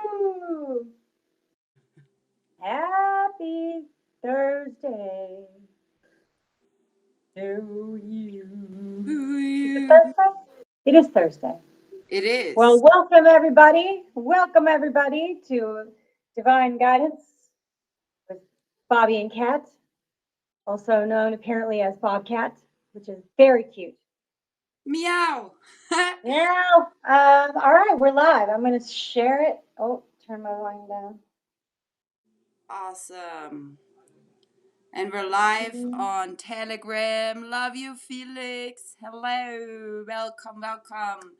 Woo! Happy Thursday to you. Is it Thursday? It is Thursday. It Well, is. welcome everybody. Welcome everybody to Divine Guidance with Bobby and Kat, also known apparently as Bobcat, which is very cute. Meow. Now, all right, we're live. I'm going to share it. Oh, turn my volume down. Awesome. And we're live on Telegram. Love you, Felix. Hello. Welcome, welcome.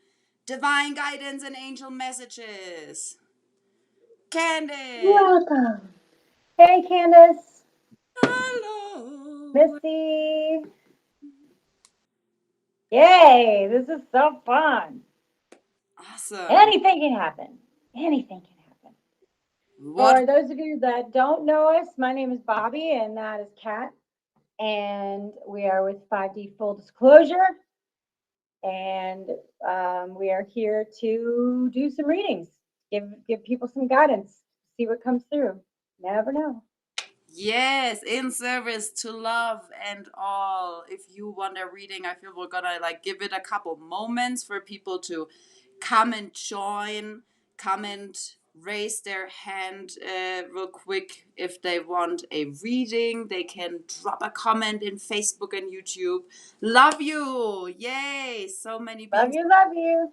Divine guidance and angel messages. Candace. Welcome. Hey, Candace. Hello. Misty. Yay, this is so fun. Awesome. Anything can happen. Anything can happen. What? For those of you that don't know us, my name is Bobby and that is Kat. And we are with 5D Full Disclosure. And we are here to do some readings, give people some guidance, see what comes through. Never know. Yes, in service to love and all. If you want a reading, I feel we're gonna give it a couple moments for people to come and join, come and raise their hand real quick. If they want a reading, they can drop a comment in Facebook and YouTube. Love you. Yay. So many Love beings. you, love you.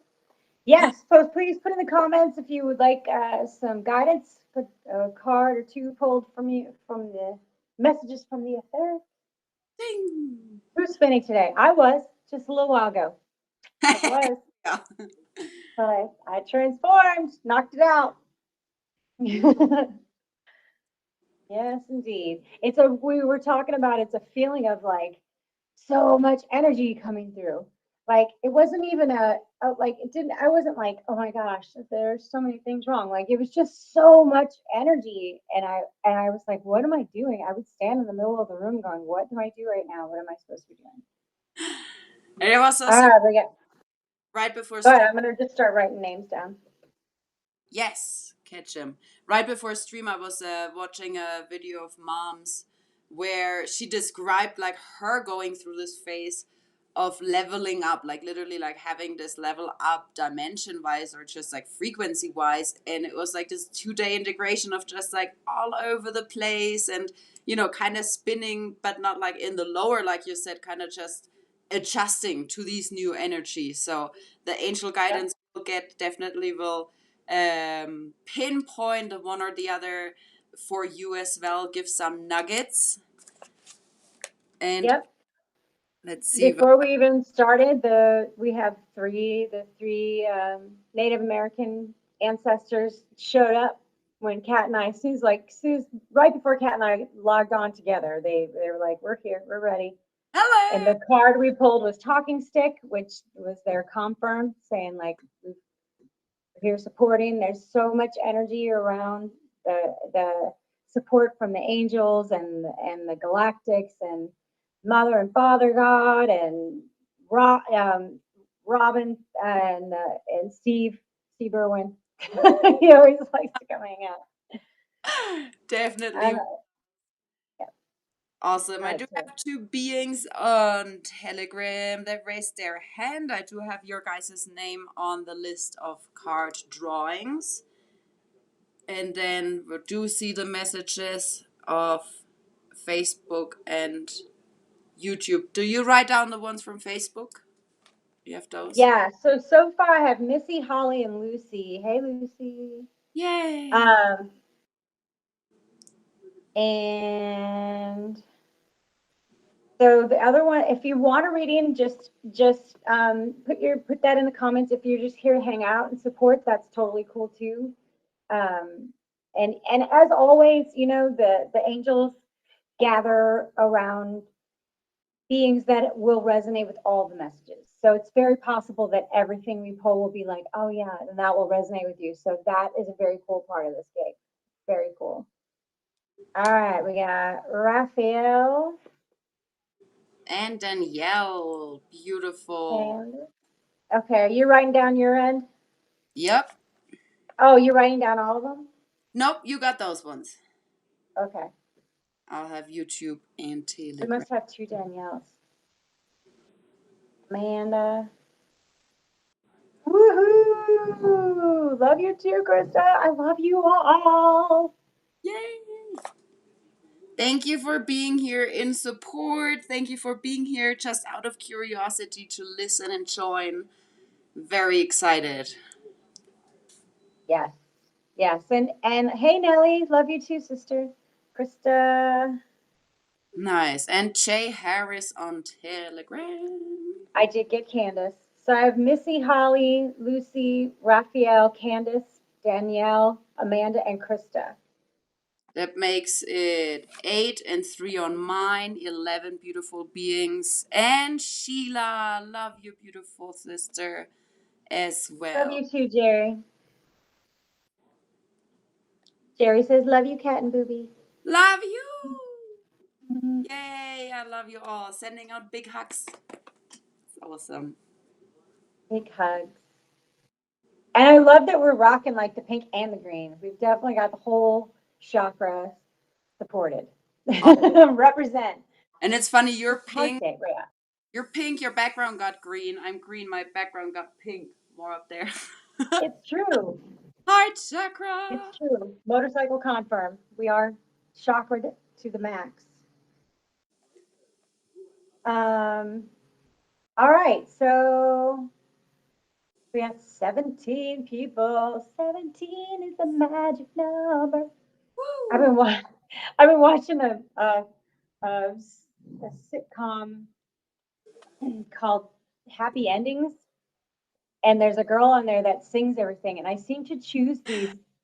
Yes, so please put in the comments if you would like some guidance. Put a card or two pulled from you from the messages from the ether. Ding. Who's spinning today? I was just a little while ago. I was, Yeah. but I transformed, knocked it out. Yes, indeed. We were talking about it's a feeling of like so much energy coming through. Like it wasn't even like it didn't I wasn't like, oh my gosh, there's so many things wrong. Like it was just so much energy and I was like, what am I doing? I would stand in the middle of the room going, what do I do right now? What am I supposed to be doing? And it was All also right, we got right before go ahead. stream. I'm gonna just start writing names down. Yes, catch him. Right before stream, I was watching a video of mom's where she described her going through this phase of leveling up, literally having this level up dimension wise or just frequency wise. And it was this 2 day integration of just all over the place and, kind of spinning, but not in the lower, like you said, kind of just adjusting to these new energies. So the angel Yep. guidance will get definitely will pinpoint the one or the other for you as well, give some nuggets. And Yep. let's see. Before we even started, we have the three Native American ancestors showed up when Kat and I, Sue's right before Kat and I logged on together. They were like, "We're here, we're ready." And Hello. the card we pulled was Talking Stick, which was their confirm saying like, "We're here supporting." There's so much energy around the support from the angels and the galactics and Mother and Father God and Robin and Steve Irwin. He always likes to come hang out. Definitely. And, yeah, Awesome. I right, do so, have two beings on Telegram that raised their hand. I do have your guys' name on the list of card drawings. And then we do see the messages of Facebook and YouTube. Do you write down the ones from Facebook? You have those? yeah. So far I have Missy, Holly, and Lucy. Hey, Lucy. Yay. Um, and so the other one, if you want a reading, just put that in the comments. If you're just here to hang out and support, that's totally cool too. And as always, the angels gather around beings that will resonate with all the messages. So it's very possible that everything we pull will be like, oh yeah, and that will resonate with you. So that is a very cool part of this gig. Very cool. All right, we got Raphael. And Danielle. Beautiful. And okay, are you writing down your end? Yep. Oh, you're writing down all of them? Nope, you got those ones. Okay. I'll have YouTube and We Telegram. must have two Danielles. Amanda. Woohoo! Love you too, Krista. I love you all. Yay! Thank you for being here in support. Thank you for being here just out of curiosity to listen and join. Very excited. Yes. Yes. And hey Nelly, love you too, sister. Krista. Nice. And Jay Harris on Telegram. I did get Candace. So I have Missy, Holly, Lucy, Raphael, Candace, Danielle, Amanda, and Krista. That makes it 8 and 3 on mine, 11 beautiful beings. And Sheila, love you, beautiful sister, as Love well. you too, Jeri. Jeri says, love you, cat and booby. Love you! Yay, I love you all. Sending out big hugs. It's awesome. Big hugs. And I love that we're rocking like the pink and the green. We've definitely got the whole chakra supported. Represent. And it's funny, you're It's Heart pink. Day, right? You're pink, your background got green. I'm green, my background got pink. More up there. It's true. Heart chakra. It's true. Motorcycle confirmed. We are chakra to the max. All right, so we have 17 people. 17 is the magic number. I've Woo. been I've been watching a sitcom called Happy Endings, and there's a girl on there that sings everything. And I seem to choose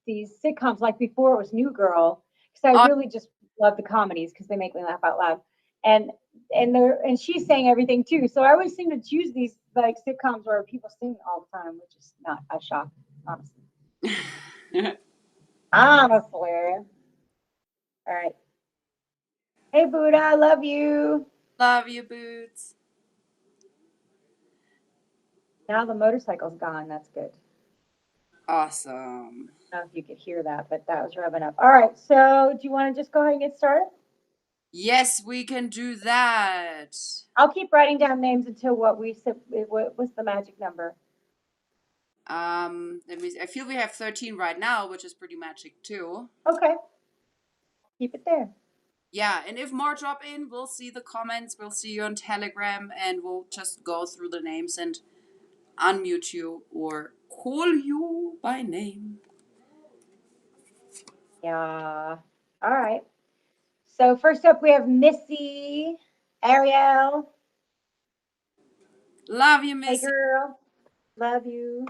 these sitcoms like before it was New Girl because I Oh, really just love the comedies because they make me laugh out loud. And and she's saying everything too. So I always seem to choose these like sitcoms where people sing all the time, which is not a shock, honestly. Honestly. All right. Hey Buddha, I love you. love you, Boots. Now the motorcycle's gone. That's good. Awesome. I don't know if you could hear that, but that was revving up. All right. So do you want to just go ahead and get started? Yes, we can do that. I'll keep writing down names until what we said. What was the magic number? Let me. I feel we have 13 right now, which is pretty magic too. Okay. Keep it there. Yeah, and if more drop in, we'll see the comments. We'll see you on Telegram, and we'll just go through the names and unmute you or call you by name. Yeah. All right. So first up, we have Missy, Ariel. Love you, Hey, Missy. girl. Love you.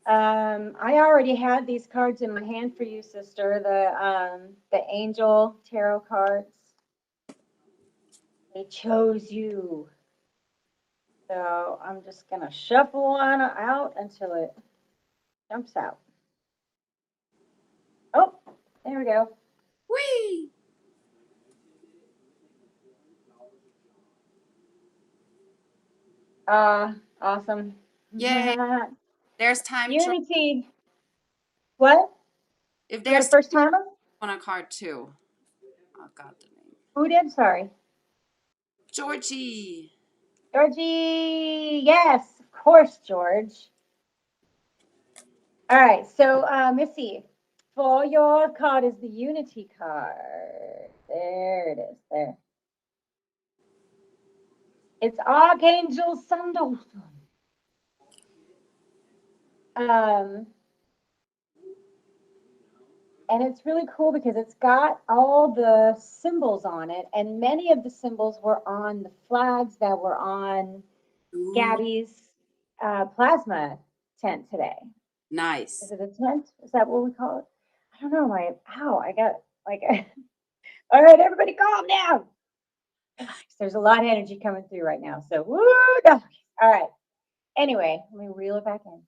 I already had these cards in my hand for you, sister. The angel tarot cards. They chose you. So I'm just gonna shuffle one out until it jumps out. Oh, there we go. Whee! Awesome. Yay! There's time trial. Unity. What? If You got a there's first timer? on a card too. I got the name. Who did? Sorry. Georgie. Georgie. Yes, of course, George. All right. So, Missy, for your card is the Unity card. There it is. There. It's Archangel Sandalphon. Um, and it's really cool because it's got all the symbols on it, and many of the symbols were on the flags that were on Ooh, Gabby's plasma tent today. Is nice. it a tent? Is that what we call it? I don't know. I got like, all right, everybody calm down. There's a lot of energy coming through right now. So, woo, all right. Anyway, let me reel it back in.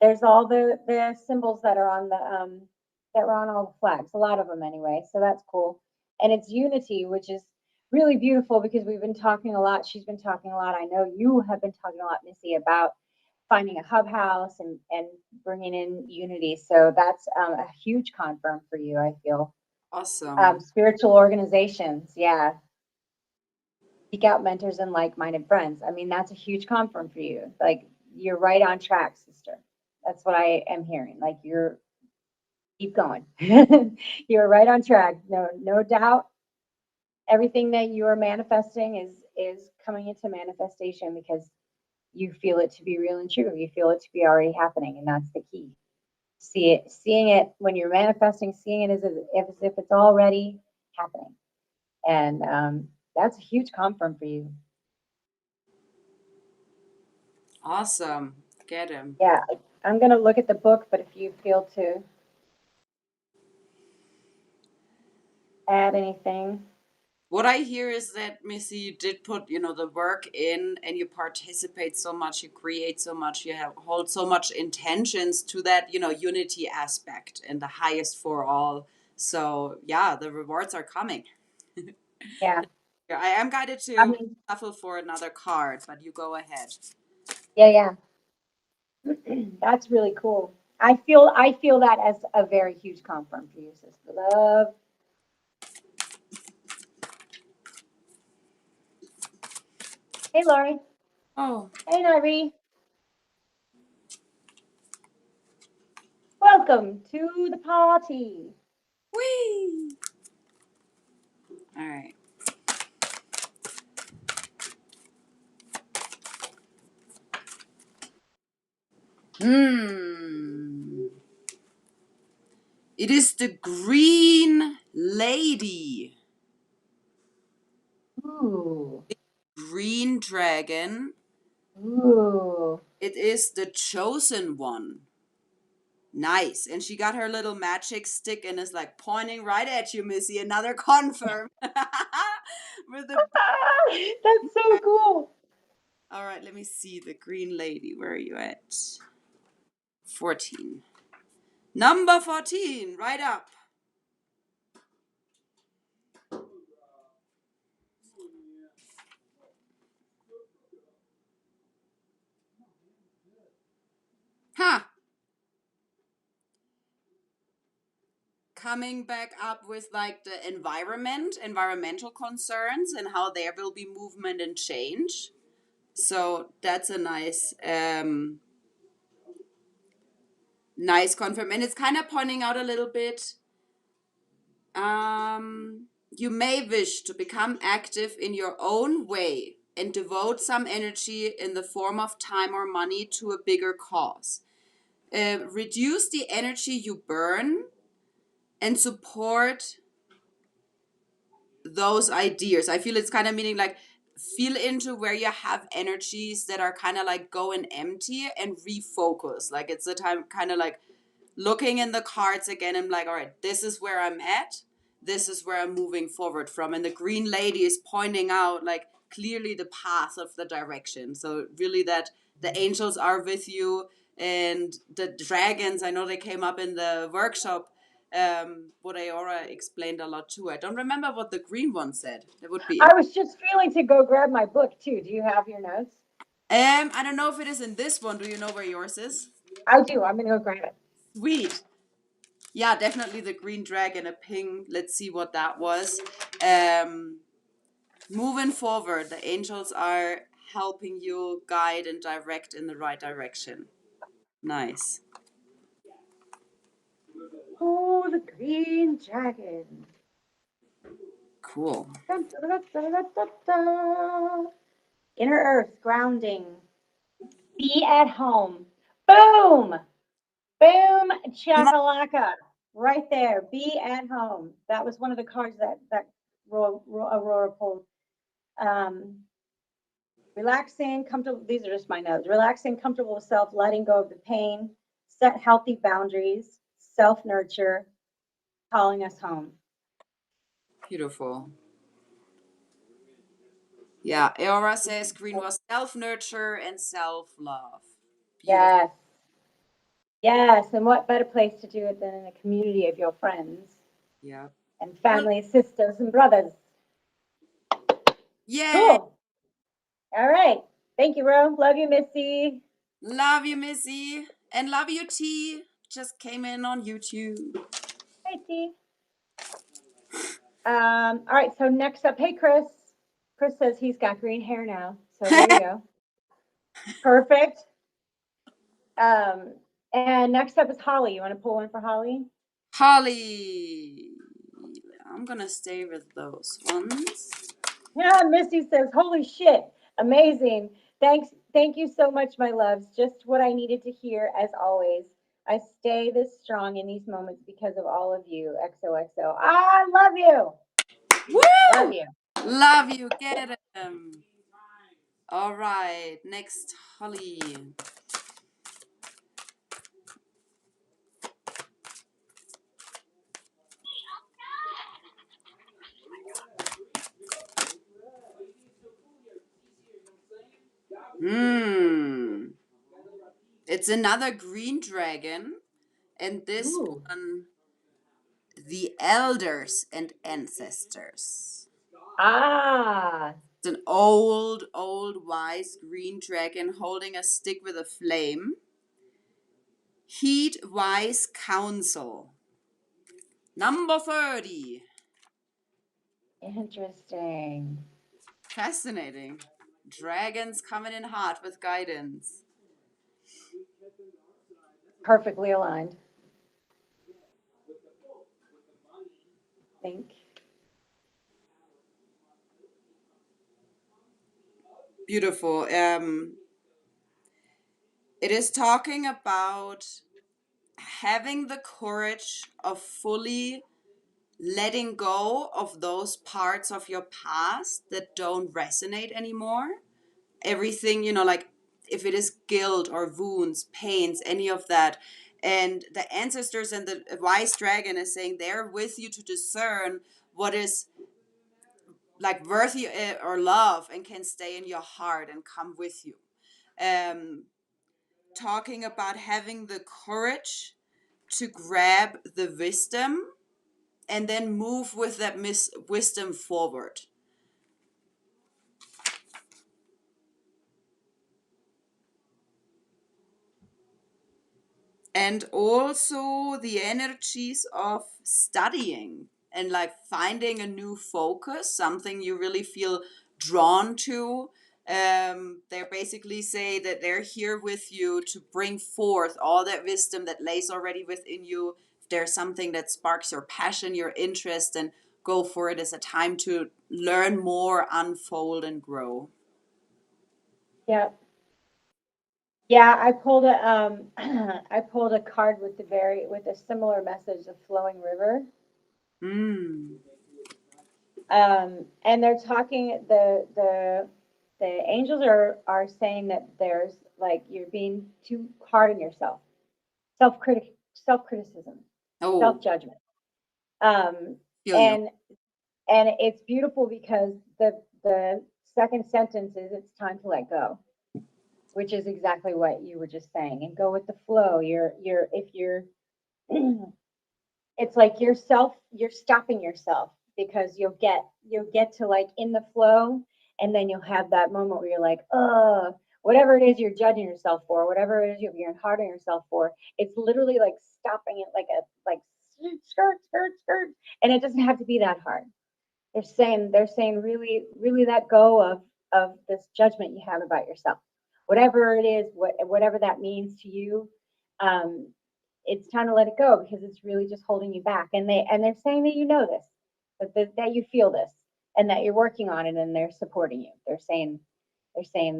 There's all the symbols that are on the that were on all the flags, a lot of them anyway. So that's cool. And it's unity, which is really beautiful because we've been talking a lot. She's been talking a lot. I know you have been talking a lot, Missy, about finding a hub house and bringing in unity. So that's a huge confirm for you, I feel. Awesome. Spiritual organizations, yeah. Seek out mentors and like-minded friends. I mean, that's a huge confirm for you. Like you're right on track, sister. That's what I am hearing. Like you're keep going. You're right on track. No doubt. Everything that you are manifesting is coming into manifestation because you feel it to be real and true. You feel it to be already happening, and that's the key. Seeing it when you're manifesting, seeing it as if it's already happening, and that's a huge confirm for you. Awesome. Get him. Yeah, I'm gonna look at the book, but if you feel to add anything, What I hear is that, Missy, you did put, the work in and you participate so much, you create so much, you hold so much intentions to that, unity aspect and the highest for all. So, yeah, the rewards are coming. yeah, Yeah, I am guided I to mean, shuffle for another card, but you go ahead. yeah, that's really cool. I feel that as a very huge confirm for you, sister love. Hey, Lori. Oh, Hey, Nari. Welcome to the party. whee! All right. Hmm. It is the Green Lady. Ooh, Green Dragon. ooh. It is the chosen one. Nice. And she got her little magic stick and is like pointing right at you, Missy. Another confirm. With the That's so cool. All right, let me see the Green Lady. Where are you at? 14. Number 14, right up. Huh. Coming back up with like the environmental concerns and how there will be movement and change. So that's a nice confirm. And it's kind of pointing out a little bit. You may wish to become active in your own way and devote some energy in the form of time or money to a bigger cause. Reduce the energy you burn and support those ideas. I feel it's kind of meaning like feel into where you have energies that are kind of like going empty and refocus. Like it's the time kind of like looking in the cards again and like, all right, this is where I'm at. This is where I'm moving forward from. And the Green Lady is pointing out like clearly the path of the direction. So really that the angels are with you and the dragons, I know they came up in the workshop. What Aora explained a lot too. I don't remember what the green one said. That would be I was just feeling to go grab my book too. Do you have your notes? I don't know if it is in this one. Do you know where yours is? I do. I'm gonna go grab it. Sweet. Yeah, definitely the green dragon, a ping. Let's see what that was. Um, moving forward, the angels are helping you guide and direct in the right direction. Nice. Oh, the green dragon. Cool. Dun, dun, dun, dun, dun, dun, dun. Inner Earth grounding. Be at home. Boom. Boom. Chakalaka. Right there. Be at home. That was one of the cards that Aurora pulled. Um, relaxing, comfortable. These are just my notes. Relaxing, comfortable with self, letting go of the pain, set healthy boundaries, self nurture, calling us home. Beautiful. Yeah, Eora says green was self-nurture and self-love. Beautiful. Yes. Yes. And what better place to do it than in a community of your friends Yeah. and Well, family, sisters, and brothers? yay! Cool. All right. Thank you, Ro. Love you, Missy. Love you, Missy. And love you, T. Just came in on YouTube. Hey, T. All right, so next up, hey, Chris. Chris says he's got green hair now. So there you go. Perfect. Um, and next up is Holly. You want to pull one for Holly? Holly. I'm gonna stay with those ones. Yeah, Misty says, holy shit, amazing. Thank you so much, my loves. Just what I needed to hear, as always. I stay this strong in these moments because of all of you. XOXO. I love you. Love Woo! you. Love you. Get him. All right. Next, Holly. Hmm. It's another green dragon, and this Ooh. one, the elders and ancestors. Ah, It's an old, old, wise green dragon holding a stick with a flame. Heed wise counsel. Number 30. interesting. Fascinating. Dragons coming in hot with guidance. Perfectly aligned. I think. Beautiful. It is talking about having the courage of fully letting go of those parts of your past that don't resonate anymore. Everything, like if it is guilt or wounds, pains, any of that. And the ancestors and the wise dragon is saying they're with you to discern what is like worthy or love and can stay in your heart and come with you. Um, Talking about having the courage to grab the wisdom and then move with that wisdom forward. And also the energies of studying and like finding a new focus, something you really feel drawn to. They basically say that they're here with you to bring forth all that wisdom that lays already within you. If there's something that sparks your passion, your interest, and go for it as a time to learn more, unfold, and grow. Yeah. Yeah, I pulled a I pulled a card with with a similar message, the flowing river. Mm. And they're talking the angels are saying that there's like you're being too hard on yourself, self criticism, self Oh, judgment. Um, feel you. and and it's beautiful because the second sentence is it's time to let go, which is exactly what you were just saying, and go with the flow. You're if you're it's like you're stopping yourself because you'll get to like in the flow, and then you'll have that moment where you're like, whatever it is you're judging yourself for, whatever it is you're hard on yourself for, it's literally like stopping it, like skirt, and it doesn't have to be that hard. They're saying really let go of this judgment you have about yourself, whatever it is, whatever that means to you. um it's time to let it go because it's really just holding you back, and they're saying that you know this, that you feel this, and that you're working on it, and they're supporting you. They're saying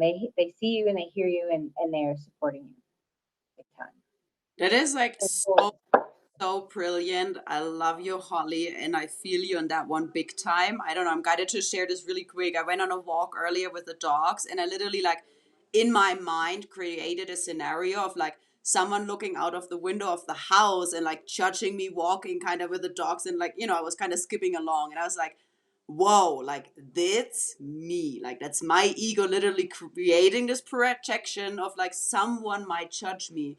they see you and they hear you, and they're supporting you big time. That is like It's so gorgeous. so brilliant. I love you, Holly, and I feel you on that one big time. I don't know, I'm guided to share this really quick. I went on a walk earlier with the dogs, and I literally, like, in my mind, created a scenario of like someone looking out of the window of the house and like judging me walking kind of with the dogs. And like, I was kind of skipping along, and I was like, whoa, like, that's me. Like, that's my ego literally creating this projection of like someone might judge me,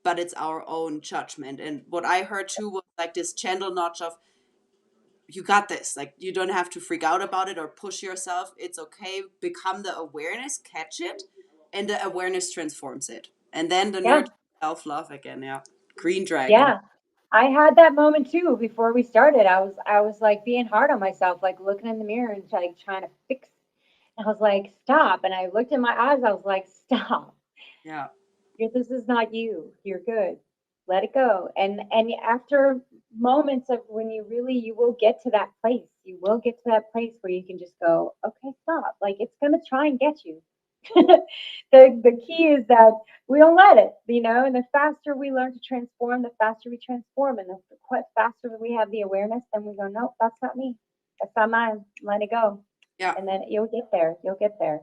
but it's our own judgment. And what I heard too was like this gentle notch of, you got this. Like, you don't have to freak out about it or push yourself. It's okay. Become the awareness, catch it, And the awareness transforms it. And then the Yeah. nurture self-love again. Yeah. Green dragon. Yeah. I had that moment too before we started. I was like being hard on myself, like looking in the mirror and like trying to fix. I was like, stop. And I looked in my eyes. I was like, stop. Yeah. This is not you. You're good. Let it go. And after moments of when you will get to that place. You will get to that place where you can just go, okay, stop. Like it's gonna try and get you. The key is that we don't let it, and the faster we learn to transform, the faster we transform, and the faster we have the awareness, then we go, nope, that's not me. That's not mine. Let it go. Yeah. And then you'll get there. You'll get there.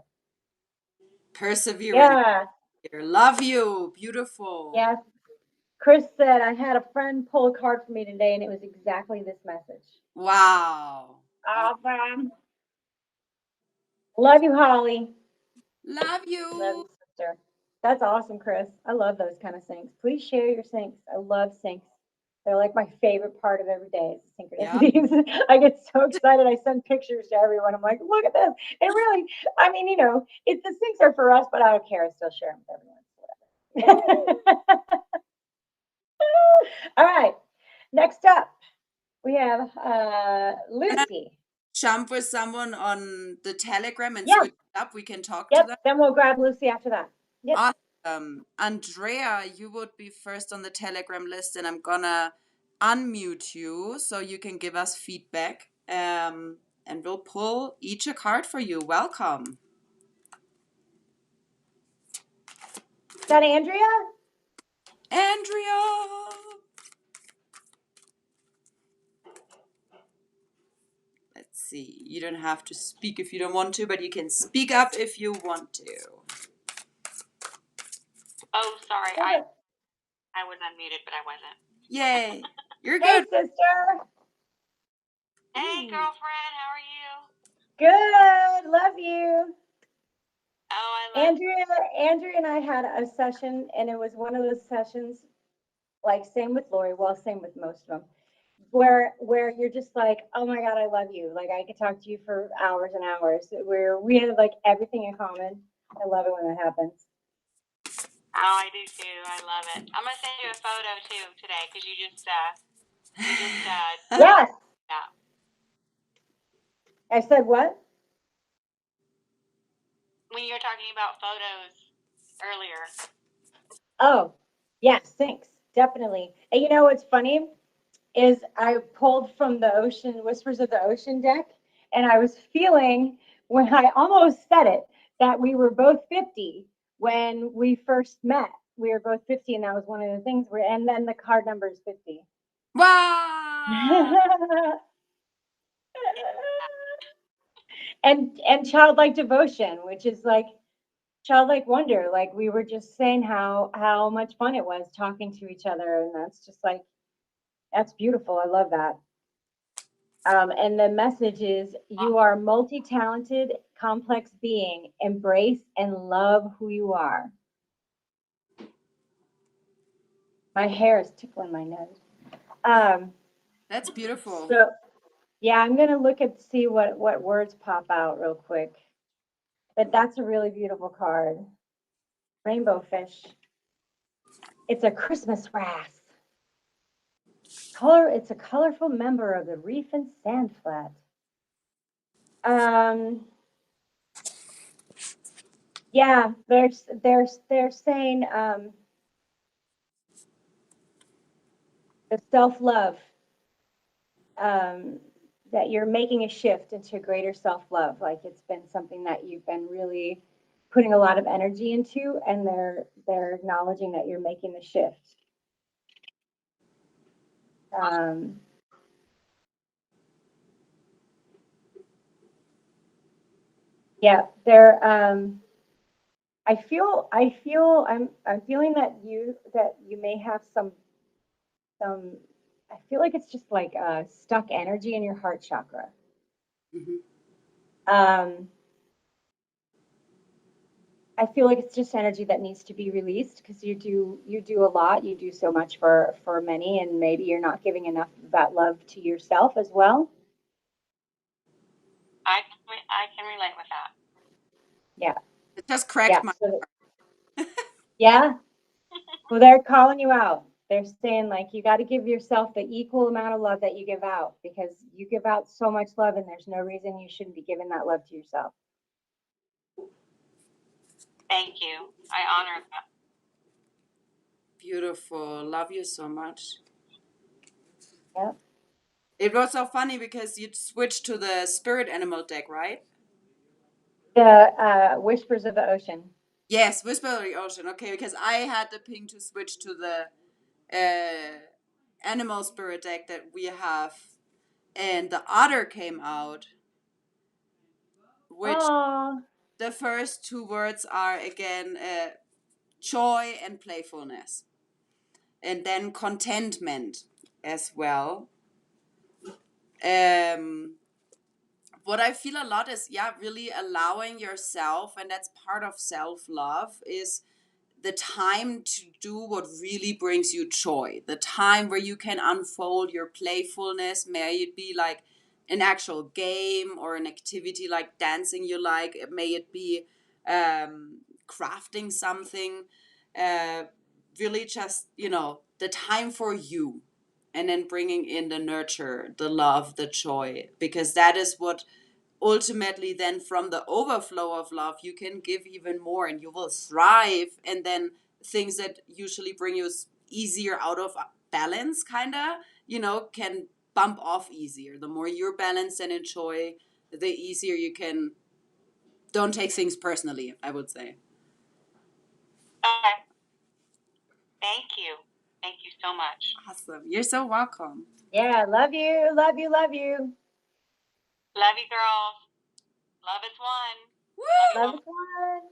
Perseverance. Yeah. Love you. Beautiful. Yes. Chris said, I had a friend pull a card for me today, and it was exactly this message. Wow. Awesome. Love you, Holly. Love Love you. you, sister. That's awesome, Chris. I love those kind of syncs. Please share your syncs. I love syncs. They're like my favorite part of every day is the Yeah. synchronicities. I get so excited. I send pictures to everyone. I'm like, look at this. And really, I mean, if the syncs are for us, but I don't care. I still share them with everyone. Whatever. All right. Next up, we have Can I Lucy. jump with someone on the Telegram and Yeah. switch it up? We can talk to Yep. them. Then we'll grab Lucy after that. Yep. Andrea, you would be first on the Telegram list, and I'm gonna unmute you so you can give us feedback. And we'll pull each a card for you. Welcome. Is that Andrea? Andrea! Let's see. You don't have to speak if you don't want to, but you can speak up if you want to. Oh, sorry. I was unmuted, but I wasn't. Yay. You're Hey, good. sister. Hey, Ooh. girlfriend. How are you? Good. Love you. Oh, I love Andrea and I had a session, and it was one of those sessions, like same with Lori, well, same with most of them, where you're just like, oh my God, I love you. Like I could talk to you for hours and hours. Where we had like everything in common. I love it when that happens. Oh, I do too. I love it. I'm gonna send you a photo too today because you just Yes. yeah. I said what? When you were talking about photos earlier. Oh, yes, thanks. Definitely. And you know what's funny is I pulled from the Ocean Whispers of the Ocean deck, and I was feeling when I almost said it that we were both 50 when we first met. We were both 50, and that was one of the things where, and then the card number is 50. Wow. and childlike devotion, which is like childlike wonder. Like we were just saying how much fun it was talking to each other, and that's just like that's beautiful. I love that. And the message is you are a multi-talented, complex being. Embrace and love who you are. My hair is tickling my nose. That's beautiful. So yeah, I'm gonna look at see what words pop out real quick. But that's a really beautiful card. Rainbow fish. It's a Christmas wrasse. It's a colorful member of the reef and sand flat. Yeah, they're saying the self-love, that you're making a shift into greater self-love. Like it's been something that you've been really putting a lot of energy into, and they're acknowledging that you're making the shift. Yeah, they're I'm feeling that you may have some I feel like it's just like stuck energy in your heart chakra. Mhm. I feel like it's just energy that needs to be released because you do a lot, you do so much for many, and maybe you're not giving enough of that love to yourself as well. I can relate with that. Yeah, It just cracked yeah. my So heart. Yeah. Well, they're calling you out. They're saying like you got to give yourself the equal amount of love that you give out because you give out so much love and there's no reason you shouldn't be giving that love to yourself. Thank you. I honor that. Beautiful. Love you so much. Yep. It was so funny because you switched to the spirit animal deck, right? The Whispers of the Ocean. Yes, Whisper of the Ocean. Okay, because I had the ping to switch to the animal spirit deck that we have, and the otter came out, which Oh, the first two words are again joy and playfulness, and then contentment as well. What I feel a lot is, yeah, really allowing yourself, and that's part of self love, is the time to do what really brings you joy, the time where you can unfold your playfulness, may it be like an actual game or an activity like dancing you like, may it be crafting something, uh, really just, the time for you, and then bringing in the nurture, the love, the joy, because that is what ultimately then from the overflow of love you can give even more and you will thrive, and then things that usually bring you easier out of balance can bump off easier. The more you're balanced and enjoy, the easier you can don't take things personally, I would say. Okay. Thank you. Thank you so much. Awesome. You're so welcome. yeah. Love you. Love you. Love you. Love you, girls. Love is one. Woo! Love is one.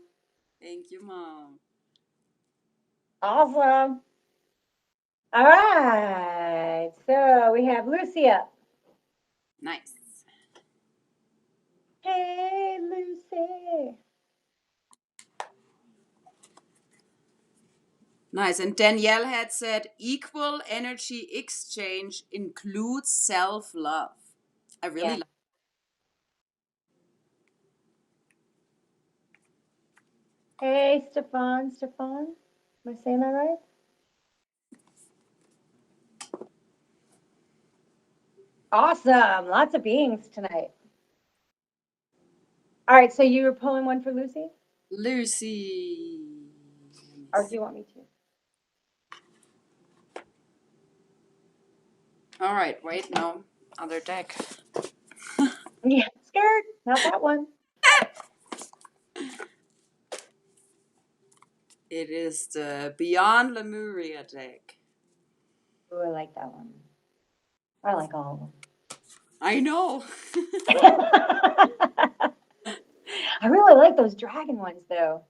Thank you, Mom. Awesome. All right. So we have Lucy up. Nice. Hey, Lucy. Nice. And Danielle had said equal energy exchange includes self-love. I really Yeah. like. Hey, Stefan. Stefan. Am I saying that right? Awesome. Lots of beings tonight. All right. So you were pulling one for Lucy? Lucy. Or do you want me to? All right, wait, no. Other deck. Yeah. Skirt. Not that one. It is the Beyond Lemuria deck. Ooh, I like that one. I like all of them. I know. I really like those dragon ones though.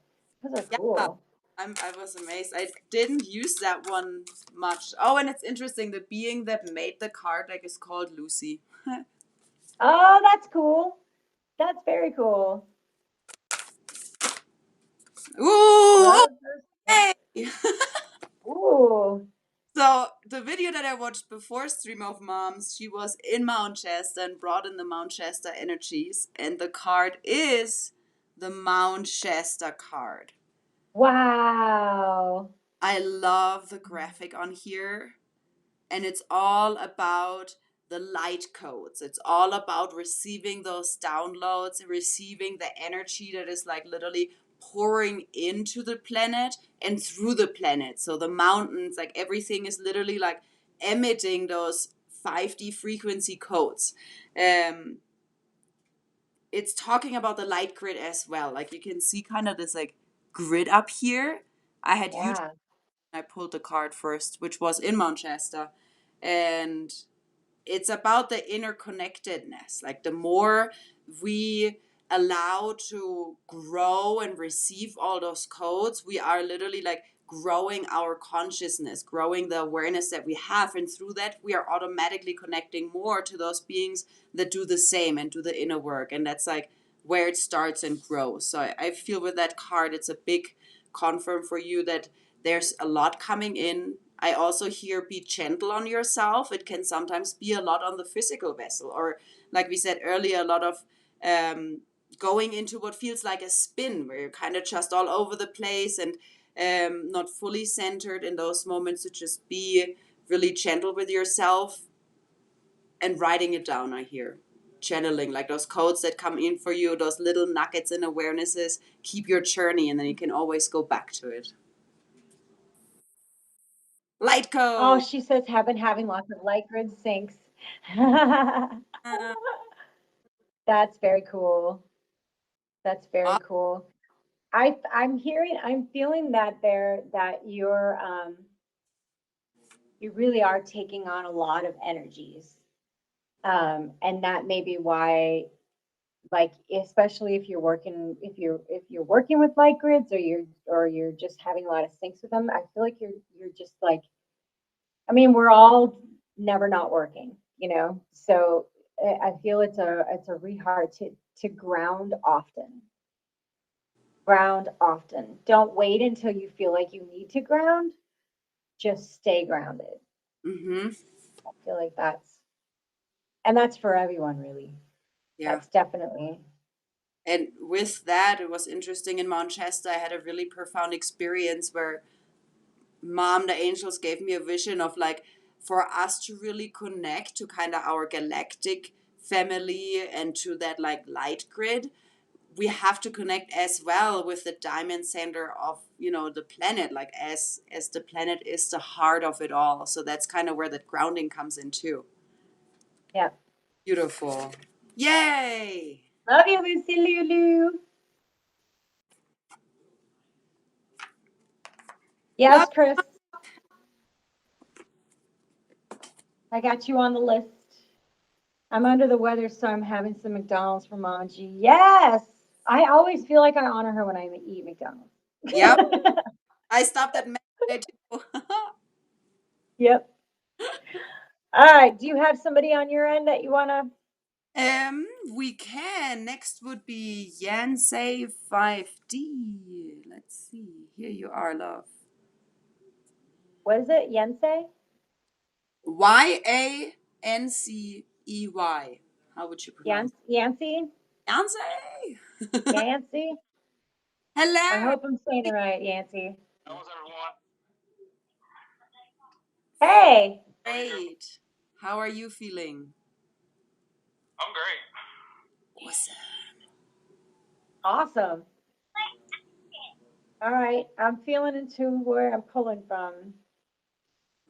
Those are Yeah, cool. I was amazed. I didn't use that one much. Oh, and it's interesting. The being that made the card deck is called Lucy. Oh, that's cool. That's very cool. Ooh, Love those. hey! Ooh. So the video that I watched before Stream of Moms, she was in Mount Shasta and brought in the Mount Shasta energies, and the card is the Mount Shasta card. Wow. I love the graphic on here, and it's all about the light codes. It's all about receiving those downloads, receiving the energy that is like literally pouring into the planet and through the planet. So the mountains, like everything is literally like emitting those 5D frequency codes. Um, it's talking about the light grid as well. Like you can see kind of this like grid up here. I had YouTube. Yeah. I pulled the card first, which was in Manchester, and it's about the interconnectedness. Like the more we allow to grow and receive all those codes, we are literally like growing our consciousness, growing the awareness that we have, and through that we are automatically connecting more to those beings that do the same and do the inner work. And that's like where it starts and grows. So I feel with that card it's a big confirm for you that there's a lot coming in. I also hear be gentle on yourself. It can sometimes be a lot on the physical vessel, or like we said earlier, a lot of going into what feels like a spin where you're kind of just all over the place and not fully centered in those moments, to just be really gentle with yourself and writing it down. I hear channeling, like those codes that come in for you, those little nuggets and awarenesses. Keep your journey, and then you can always go back to it. Light Oh, code. she says have been having lots of light grid syncs. Uh, That's very cool. That's very uh, cool. I'm feeling that you really are taking on a lot of energies. And that may be why, like, especially if you're working with light grids, or you're just having a lot of syncs with them, I feel like you're just like, I mean, we're all never not working, you know? So I feel it's a really hard to ground often. Ground often. Don't wait until you feel like you need to ground. Just stay grounded. mm-hmm. I feel like that's for everyone really. Yeah. That's definitely. And with that, it was interesting in Manchester. I had a really profound experience where Mom, the angels gave me a vision of like, for us to really connect to kind of our galactic family and to that like light grid, we have to connect as well with the diamond center of, the planet, like as the planet is the heart of it all. So that's kind of where that grounding comes in too. Yeah. Beautiful. Yay. Love you, Lucy Lulu. Love. Yes, Chris. I got you on the list. I'm under the weather, so I'm having some McDonald's for Mama G. Yes. I always feel like I honor her when I eat McDonald's. Yep. I stopped at Monday too. Yep. All right. Do you have somebody on your end that you want to? We can. Next would be Yansei 5D. Let's see. Here you are, love. What is it? Yensei? Yancey. How would you pronounce Yancy? it? Yancey. Yancy? I Hello. hope I'm saying it right, Yancy. Hey. Great. How are you feeling? I'm great. Awesome. Awesome. All right. I'm feeling into where I'm pulling from.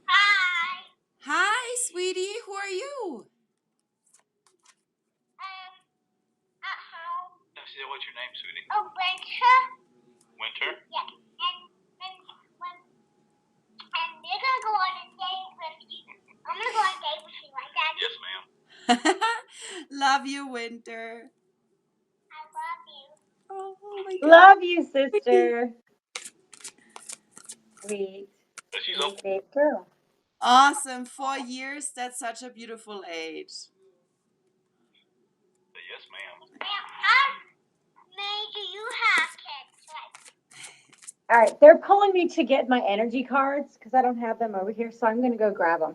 Hi. Hi, sweetie. Who are you? At home. No, she said, what's your name, sweetie? Oh, Winter. Winter? Yeah. And you're gonna go on a date with you. I'm gonna go on a date with you, right, Daddy? Yes, ma'am. Love you, Winter. I love you. Oh my God. Love you, sister. Sweet. So she's Sweet open. babe girl. Awesome. 4 years. That's such a beautiful age. Yes, ma'am. How many do you have, kids? All right. They're pulling me to get my energy cards because I don't have them over here. So I'm going to go grab them.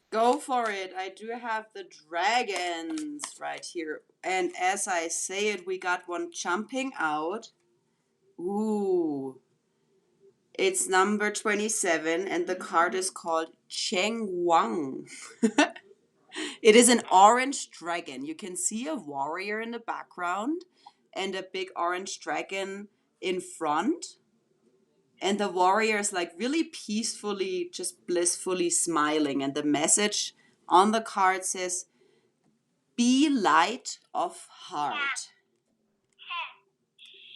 Go for it. I do have the dragons right here. And as I say it, we got one jumping out. Ooh. It's number 27, and the card is called Cheng Wang. It is an orange dragon. You can see a warrior in the background and a big orange dragon in front. And the warrior is like really peacefully, just blissfully smiling. And the message on the card says, be light of heart.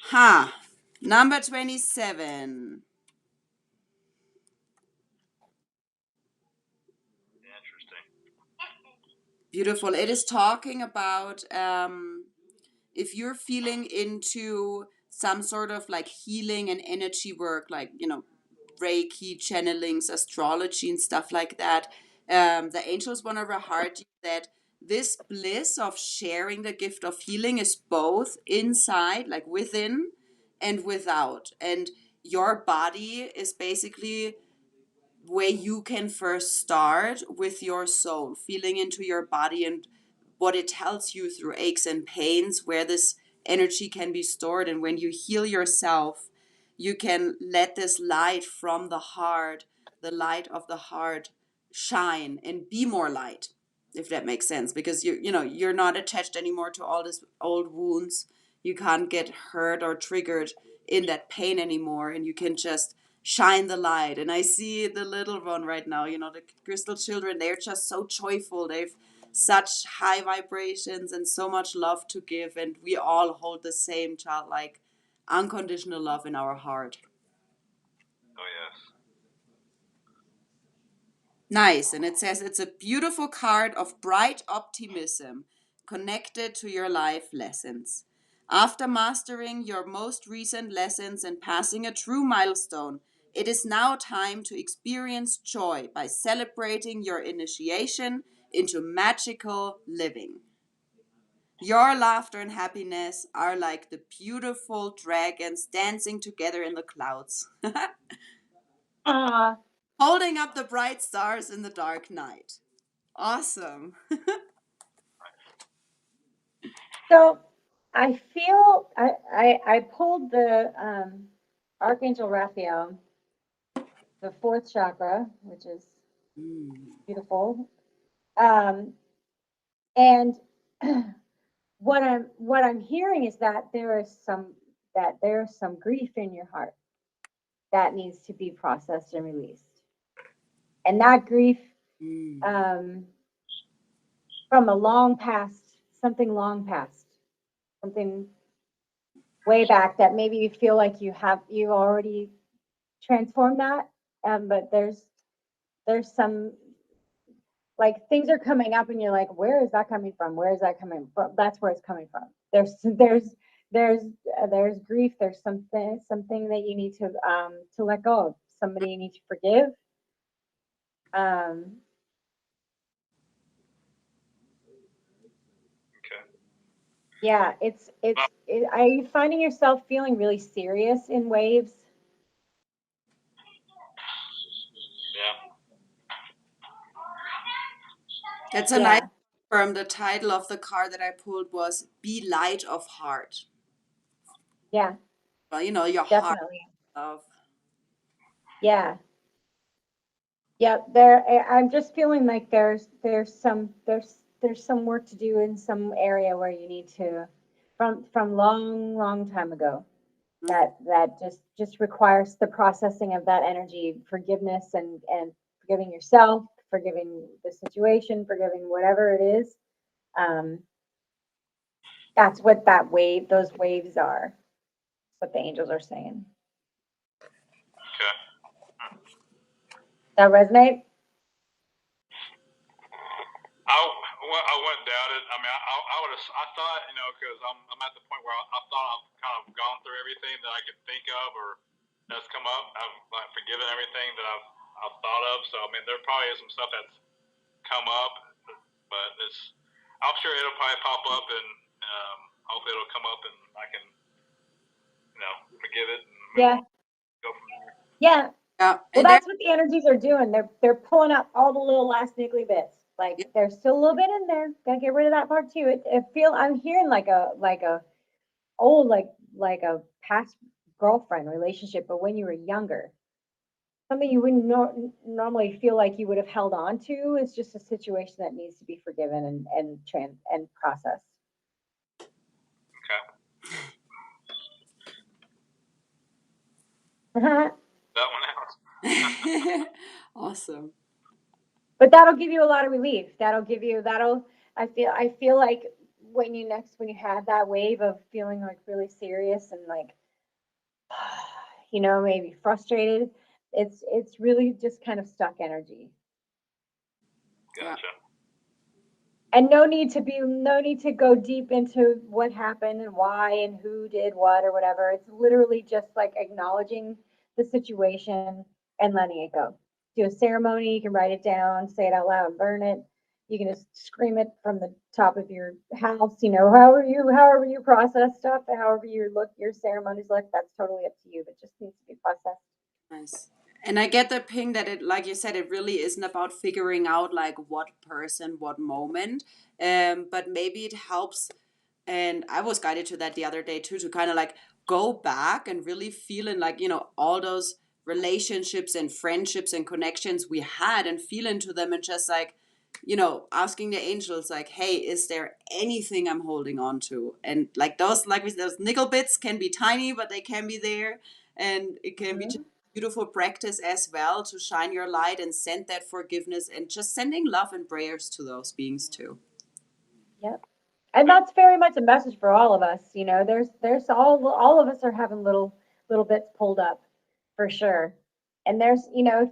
Ha! Number 27. Interesting. Beautiful. It is talking about if you're feeling into some sort of like healing and energy work, like, Reiki, channelings, astrology, and stuff like that. The angels want to remind you that this bliss of sharing the gift of healing is both inside, like within, and without. And your body is basically where you can first start with your soul, feeling into your body and what it tells you through aches and pains, where this energy can be stored. And when you heal yourself, you can let this light from the heart, the light of the heart, shine and be more light, if that makes sense, because you're not attached anymore to all these old wounds. You can't get hurt or triggered in that pain anymore, and you can just shine the light. And I see the little one right now, the crystal children, they're just so joyful. They've such high vibrations and so much love to give, and we all hold the same childlike unconditional love in our heart. Oh, yes. Nice. And it says it's a beautiful card of bright optimism connected to your life lessons. After mastering your most recent lessons and passing a true milestone, it is now time to experience joy by celebrating your initiation into magical living. Your laughter and happiness are like the beautiful dragons dancing together in the clouds, Ah, holding up the bright stars in the dark night. Awesome. so I feel I pulled the Archangel Raphael, the fourth chakra, which is beautiful. And what I'm hearing is that there's some grief in your heart that needs to be processed and released. And that grief from a long past, something long past, something way back that maybe you feel like you already transformed that, but there's some, like, things are coming up and you're like, where is that coming from? Where is that coming from? That's where it's coming from. There's grief. There's something that you need to let go of. Somebody you need to forgive. Okay. Yeah, are you finding yourself feeling really serious in waves? Yeah. That's a Yeah, nice term. The title of the card that I pulled was Be Light of Heart. yeah, Well, your heart definitely. of. Yeah. Yeah, I'm just feeling like there's some work to do in some area where you need to, from long time ago, that just requires the processing of that energy, forgiveness, and forgiving yourself, forgiving the situation, forgiving whatever it is. That's what those waves are. What the angels are saying. Okay. That resonate? I wouldn't doubt it. I mean, I thought, because I'm at the point where I thought I've kind of gone through everything that I could think of or that's come up. I've like forgiven everything that I've thought of. So I mean, there probably is some stuff that's come up, but I'm sure it'll probably pop up, and hopefully it'll come up and I can, forgive it and move Yeah. on, go from there. Yeah. Yeah. Well, And that's what the energies are doing. They're pulling up all the little last niggly bits. Like, yeah, there's still a little bit in there. Gotta get rid of that part too. I'm hearing like a old, like a past girlfriend relationship, but when you were younger, something you wouldn't normally feel like you would have held on to. Is just a situation that needs to be forgiven and processed. Okay. But That one out. awesome. that'll give you a lot of relief. I feel like when you have that wave of feeling like really serious and like, maybe frustrated, it's really just kind of stuck energy. Gotcha. And no need to go deep into what happened and why and who did what or whatever. It's literally just like acknowledging the situation and letting it go. Do a ceremony, you can write it down, say it out loud, and burn it. You can just scream it from the top of your house, however you process stuff, however your ceremonies look, that's totally up to you. But just needs to be processed. Nice. And I get the ping that it, like you said, it really isn't about figuring out like what person, what moment. But maybe it helps. And I was guided to that the other day too, to kind of like go back and really feeling like, all those relationships and friendships and connections we had, and feel into them, and just like, asking the angels, like, hey, is there anything I'm holding on to? And like those, those nickel bits can be tiny, but they can be there. And it can be just beautiful practice as well to shine your light and send that forgiveness, and just sending love and prayers to those beings too. Yep. And that's very much a message for all of us. There's all of us are having little bits pulled up for sure. And there's,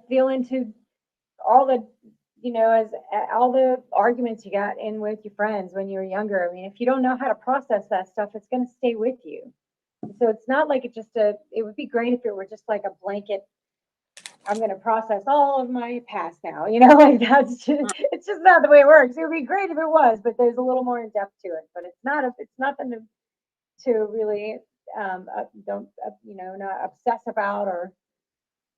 feeling to all the, as all the arguments you got in with your friends when you were younger. I mean, if you don't know how to process that stuff, it's going to stay with you. So it's not like it would be great if it were just like a blanket. I'm going to process all of my past now, like it's just not the way it works. It would be great if it was, but there's a little more in depth to it, but it's nothing to really, don't, not obsess about, or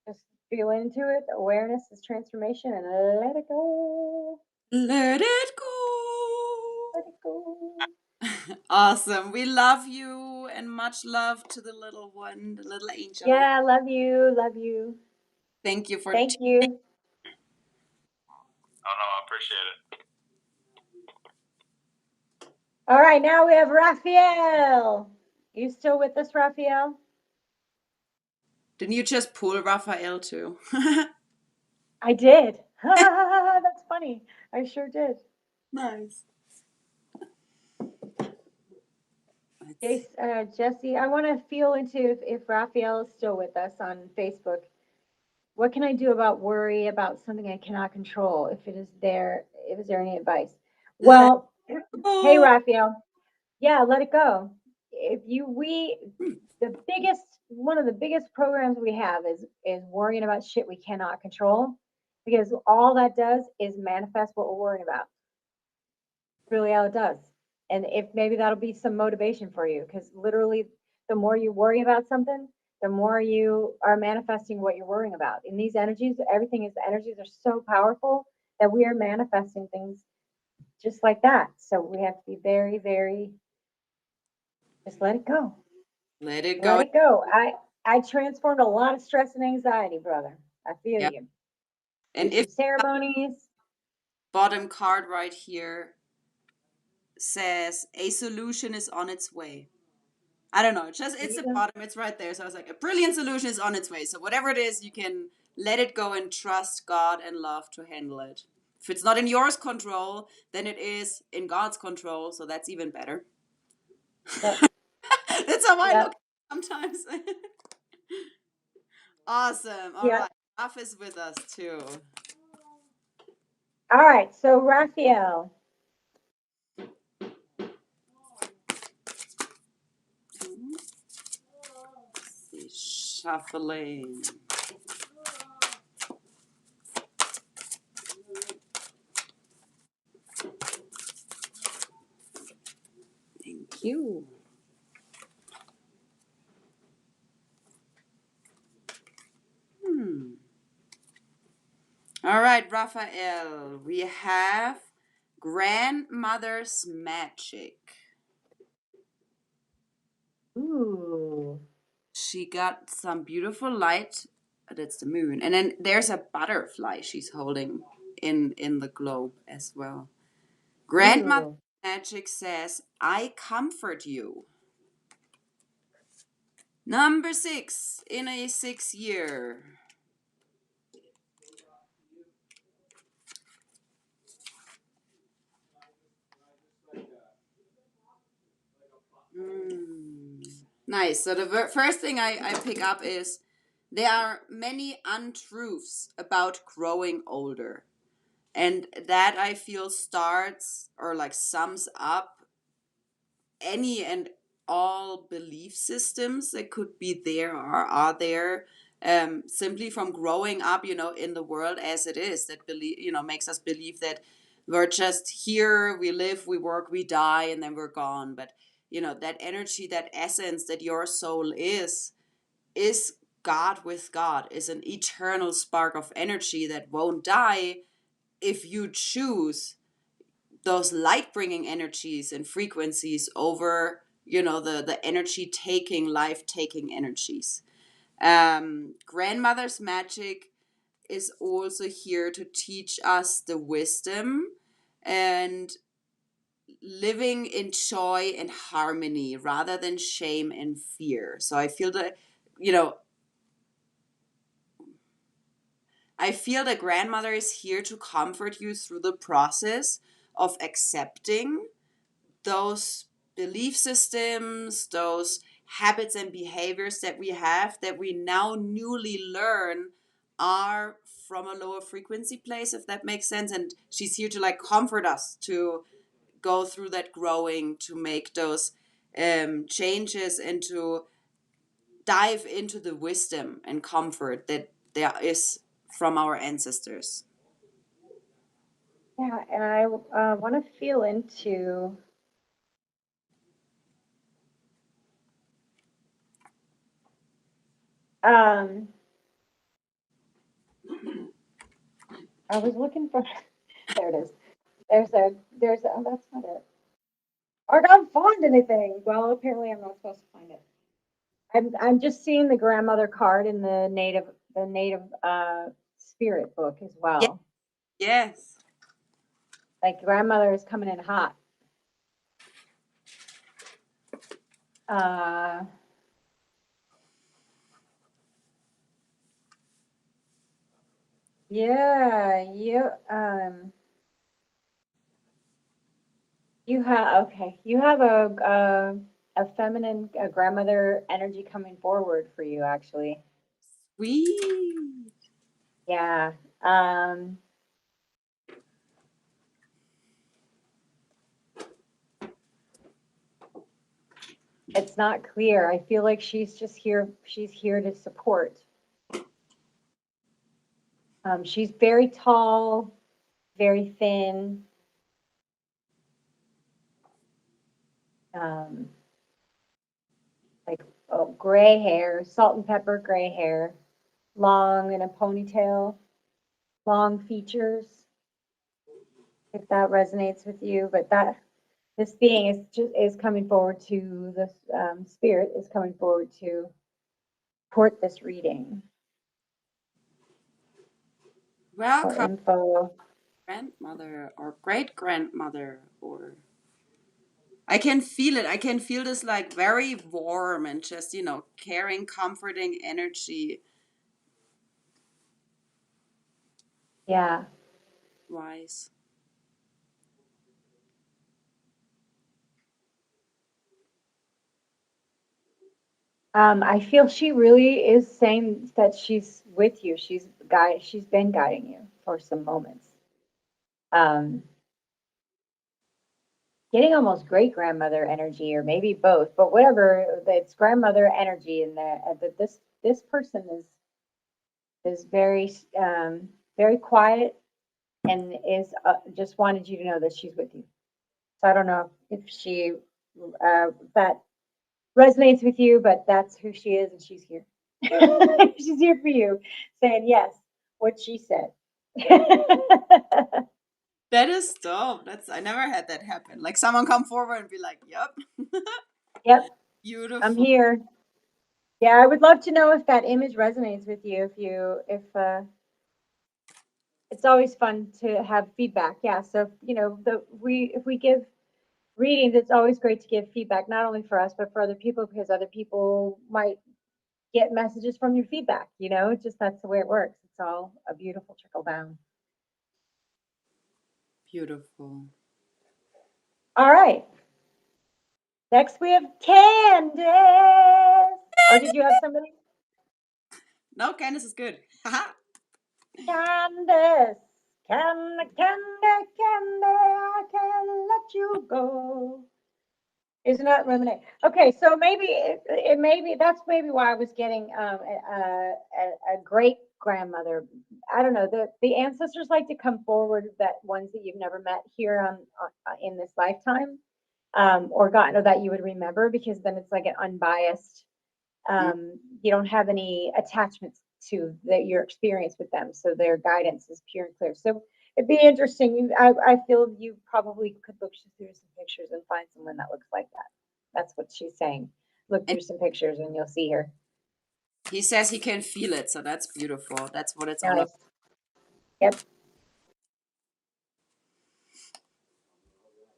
just feel into it. Awareness is transformation, and let it go. Let it go. Let it go. Awesome. We love you, and much love to the little one, the little angel. Yeah, love you. Love you. Thank you for Thank you. Oh no, I appreciate it. All right, now we have Raphael. You still with us, Raphael? Didn't you just pull Raphael too? I did. That's funny. I sure did. Nice. Jesse, I want to feel into if Raphael is still with us on Facebook. What can I do about worry about something I cannot control? If is there any advice? Let Well, hey go. Raphael, yeah, let it go. If you we the biggest one of the biggest programs we have is worrying about shit we cannot control, because all that does is manifest what we're worrying about. Really all it does. And if maybe that'll be some motivation for you, because literally the more you worry about something, the more you are manifesting what you're worrying about. In these energies, the energies are so powerful that we are manifesting things just like that. So we have to be very, very, just let it go. Let it Let go. it go. I transformed a lot of stress and anxiety, brother. I feel Yep. you. And Did if some ceremonies. bottom card right here says a solution is on its way. I don't know. It's a bottom. It's right there. So I was like, a brilliant solution is on its way. So whatever it is, you can let it go and trust God and love to handle it. If it's not in yours control, then it is in God's control. So that's even better. Yep. That's how I Yep. look sometimes. Awesome. All Yep. right. Raf is with us too. All right. So Raphael. Shuffling. Thank you. All right, Raphael. We have grandmother's magic. Ooh. She got some beautiful light. That's the moon. And then there's a butterfly she's holding in the globe as well. Grandmother Ooh. magic says, I comfort you. Number 6 in a 6-year. Nice. So the first thing I pick up is there are many untruths about growing older. And that I feel starts or like sums up any and all belief systems that could be there or are there, simply from growing up, in the world as it is, that makes us believe that we're just here, we live, we work, we die, and then we're gone. But that energy, that essence that your soul is God with God, is an eternal spark of energy that won't die if you choose those light bringing energies and frequencies over the energy taking, life taking energies. Grandmother's magic is also here to teach us the wisdom and living in joy and harmony rather than shame and fear. So I feel that, grandmother is here to comfort you through the process of accepting those belief systems, those habits and behaviors that we have that we now newly learn are from a lower frequency place, if that makes sense. And she's here to like comfort us to go through that growing, to make those changes, and to dive into the wisdom and comfort that there is from our ancestors. Yeah, and I want to feel into I was looking for there it is. There's a oh, that's not it. I can't find anything. Well, apparently I'm not supposed to find it. I'm just seeing the grandmother card in the native spirit book as Yeah. well. Yes. Like grandmother is coming in hot. Uh yeah, you have okay. You have a feminine a grandmother energy coming forward for you actually. Sweet. Yeah. Um it's not clear. I feel like she's here to support. She's very tall, very thin. Um, like gray hair, salt and pepper gray hair, long in a ponytail, long features. If that resonates with you, but that this being is coming forward to this spirit is coming forward to support this reading or Welcome, info. grandmother or great grandmother, or I can feel it. I can feel this like very warm and just, caring, comforting energy Yeah. wise. I feel she really is saying that she's with you. She's been guiding you for some moments. Um, Getting almost great grandmother energy, or maybe both, but whatever. It's grandmother energy in there. That this person is very quiet and is just wanted you to know that she's with you. So I don't know if that resonates with you, but that's who she is, and she's here. She's here for you, saying yes, what she said. That is dope. I never had that happen. Like someone come forward and be like, "Yep, Yep, I'm beautiful, here. Yeah, I would love to know if that image resonates with you. If it's always fun to have feedback. Yeah, so if we give readings, it's always great to give feedback, not only for us but for other people, because other people might get messages from your feedback. Just that's the way it works. It's all a beautiful trickle down. beautiful." All right. Next we have Candace. Or did you have somebody? No, Candace is good. Haha. Candace. Candy, I can't let you go. Isn't that lemonade? Okay, so maybe it maybe that's maybe why I was getting a great grandmother. I don't know. The ancestors like to come forward, that ones that you've never met here on in this lifetime, or gotten or that you would remember, because then it's like an unbiased. You don't have any attachments to your experience with them, so their guidance is pure and clear. So it'd be interesting. I feel you probably could look through some pictures and find someone that looks like that. That's what she's saying. Look And through some pictures and you'll see her. he says he can feel it, so that's beautiful. That's what it's all about. Nice. Yep.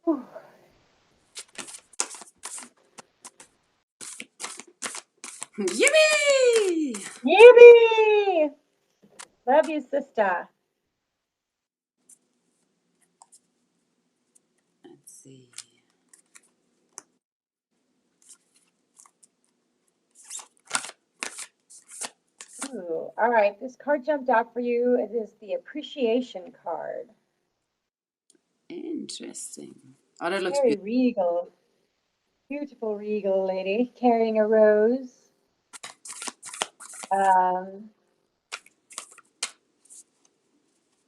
Whew. Yippee! Yippee! Love you, sister. Let's see. Ooh, all right. This card jumped out for you. It is the appreciation card. Interesting. Oh, that looks Very beautiful. regal. Beautiful regal lady carrying a rose.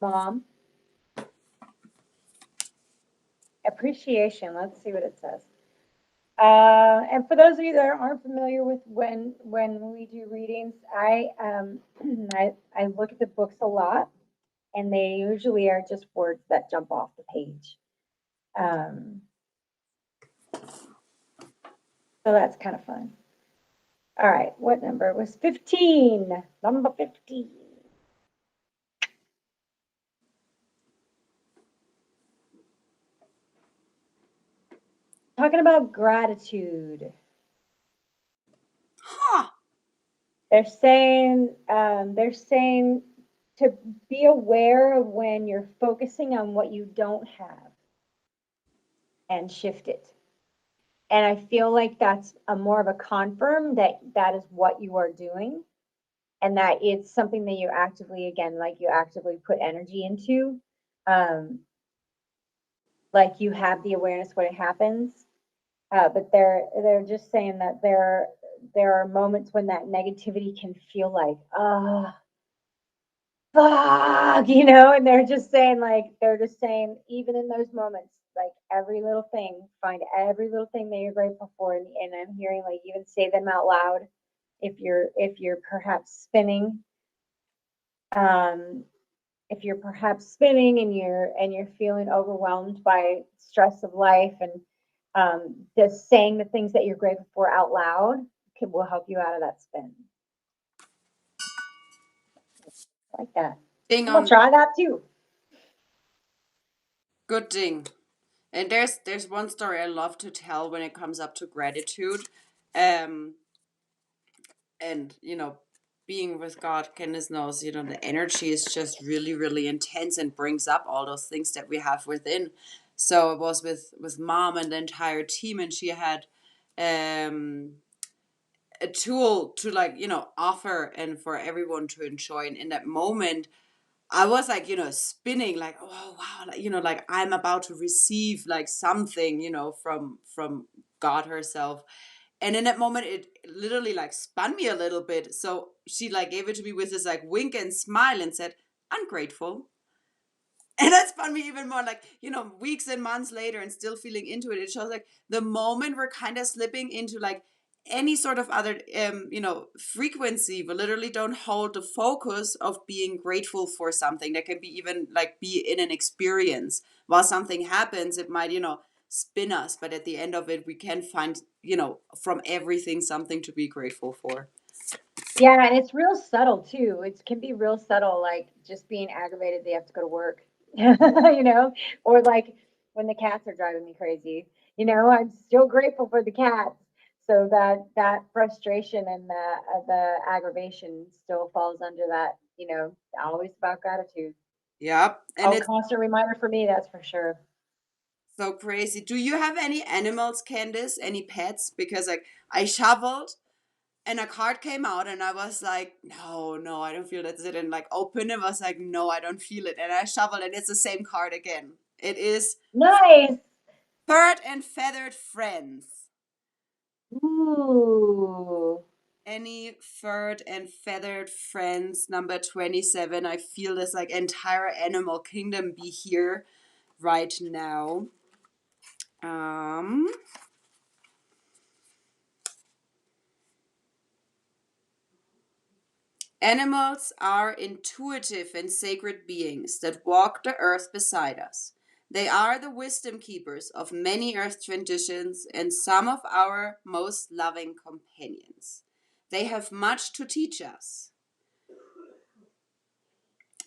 Mom. Appreciation. Let's see what it says. And for those of you that aren't familiar with when we do readings, I I look at the books a lot, and they usually are just words that jump off the page. So that's kind of fun. All right, what number? It was 15. Number 15. Talking about gratitude. Huh. They're saying to be aware of when you're focusing on what you don't have and shift it. And I feel like that's a more of a confirm that that is what you are doing, and that it's something that you actively, again, like you actively put energy into. Um, like you have the awareness when it happens. But they're just saying that there are moments when that negativity can feel like, fuck, and they're just saying, even in those moments, like every little thing, find every little thing that you're grateful for, and I'm hearing like even say them out loud if you're perhaps spinning, um, if you're perhaps spinning and you're feeling overwhelmed by stress of life, and just saying the things that you're grateful for out loud will help you out of that spin. Like that. Ding I'm gonna on try that too. good ding. And there's one story I love to tell when it comes up to gratitude. And being with God, Candace knows, the energy is just really, really intense and brings up all those things that we have within. So it was with mom and the entire team, and she had a tool to offer and for everyone to enjoy. And in that moment, I was like, spinning like, oh wow, like I'm about to receive like something, from God herself. And in that moment, it literally like spun me a little bit. So she like gave it to me with this like wink and smile and said, ungrateful. And that spun me even more, like, weeks and months later and still feeling into it. It shows like the moment we're kind of slipping into like any sort of other, frequency, we literally don't hold the focus of being grateful for something that can be even like be in an experience. While something happens, it might, spin us. But at the end of it, we can find, from everything something to be grateful for. Yeah, and it's real subtle too. It can be real subtle, like just being aggravated they have to go to work, or like when the cats are driving me crazy. I'm still grateful for the cats. So that frustration and the aggravation still falls under that. Always about gratitude. Yep. And Oh, it's constant reminder for me, that's for sure. so crazy. Do you have any animals, Candace? Any pets? Because like I shoveled and a card came out and I was like, no, no, I don't feel that's it. And like open it was like, no, I don't feel it. And I shoveled and it's the same card again. It is Nice. furred and feathered friends. Ooh. Any furred and feathered friends, number 27. I feel this like entire animal kingdom be here right now. Animals are intuitive and sacred beings that walk the earth beside us. They are the wisdom keepers of many earth traditions and some of our most loving companions. They have much to teach us.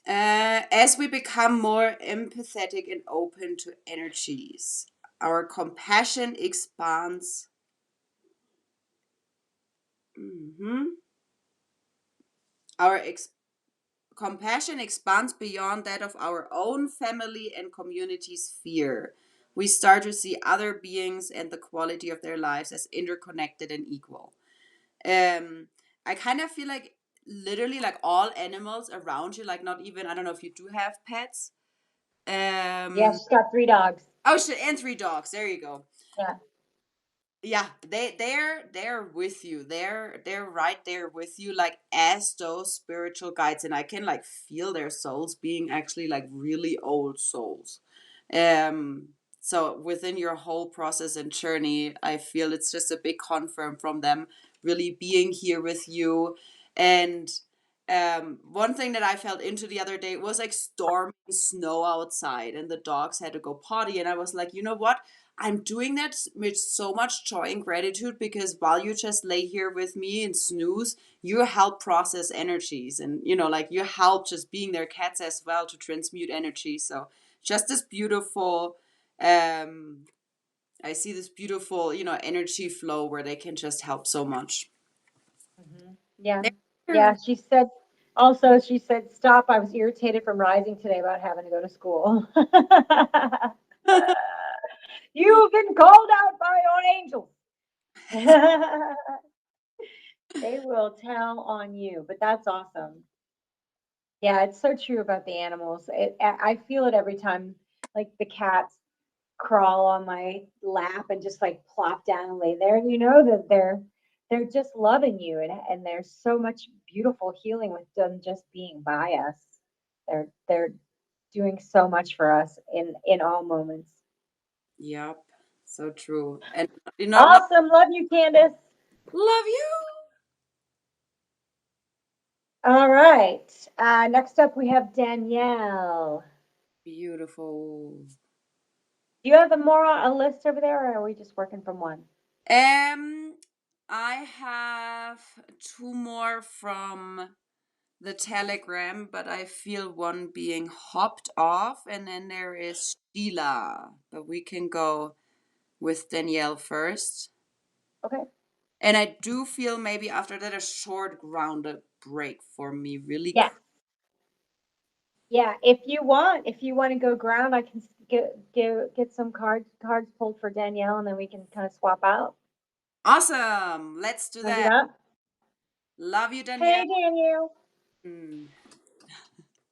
As we become more empathetic and open to energies, our compassion expands. Our compassion expands beyond that of our own family and community sphere. We start to see other beings and the quality of their lives as interconnected and equal. I kind of feel like literally like all animals around you, like not even, I don't know if you do have pets. Yeah, she's got 3 dogs. Oh shit, and 3 dogs. There you go. Yeah. Yeah, they're with you. They're right there with you, like as those spiritual guides, and I can like feel their souls being actually like really old souls. So within your whole process and journey, I feel it's just a big confirm from them really being here with you. And one thing that I felt into the other day was like storming snow outside, and the dogs had to go potty, and I was like, you know what? I'm doing that with so much joy and gratitude because while you just lay here with me and snooze, you help process energies, and like you help just being their cats as well to transmute energy. So just this beautiful, I see this beautiful, energy flow where they can just help so much. Yeah. Yeah, she said stop, I was irritated from rising today about having to go to school. You've been called out by your angels. They will tell on you, but that's awesome. Yeah, it's so true about the animals. I feel it every time, like the cats crawl on my lap and just like plop down and lay there, and you know that they're just loving you, and there's so much beautiful healing with them just being by us. They're doing so much for us in all moments. Yep, so true. And not Awesome, love you, Candace. love you. All right. Next up, we have Danielle. Beautiful. Do you have more on a list over there, or are we just working from one? Um, I have 2 more from the Telegram, but I feel one being hopped off, and then there is Sheila. But we can go with Danielle first. Okay. And I do feel maybe after that a short grounded break for me, really Yeah. quick. Yeah. If you want to go ground, I can get some cards pulled for Danielle, and then we can kind of swap out. Awesome. Let's do Want to do that. that? Love you, Hey, Danielle. Danielle. Mm.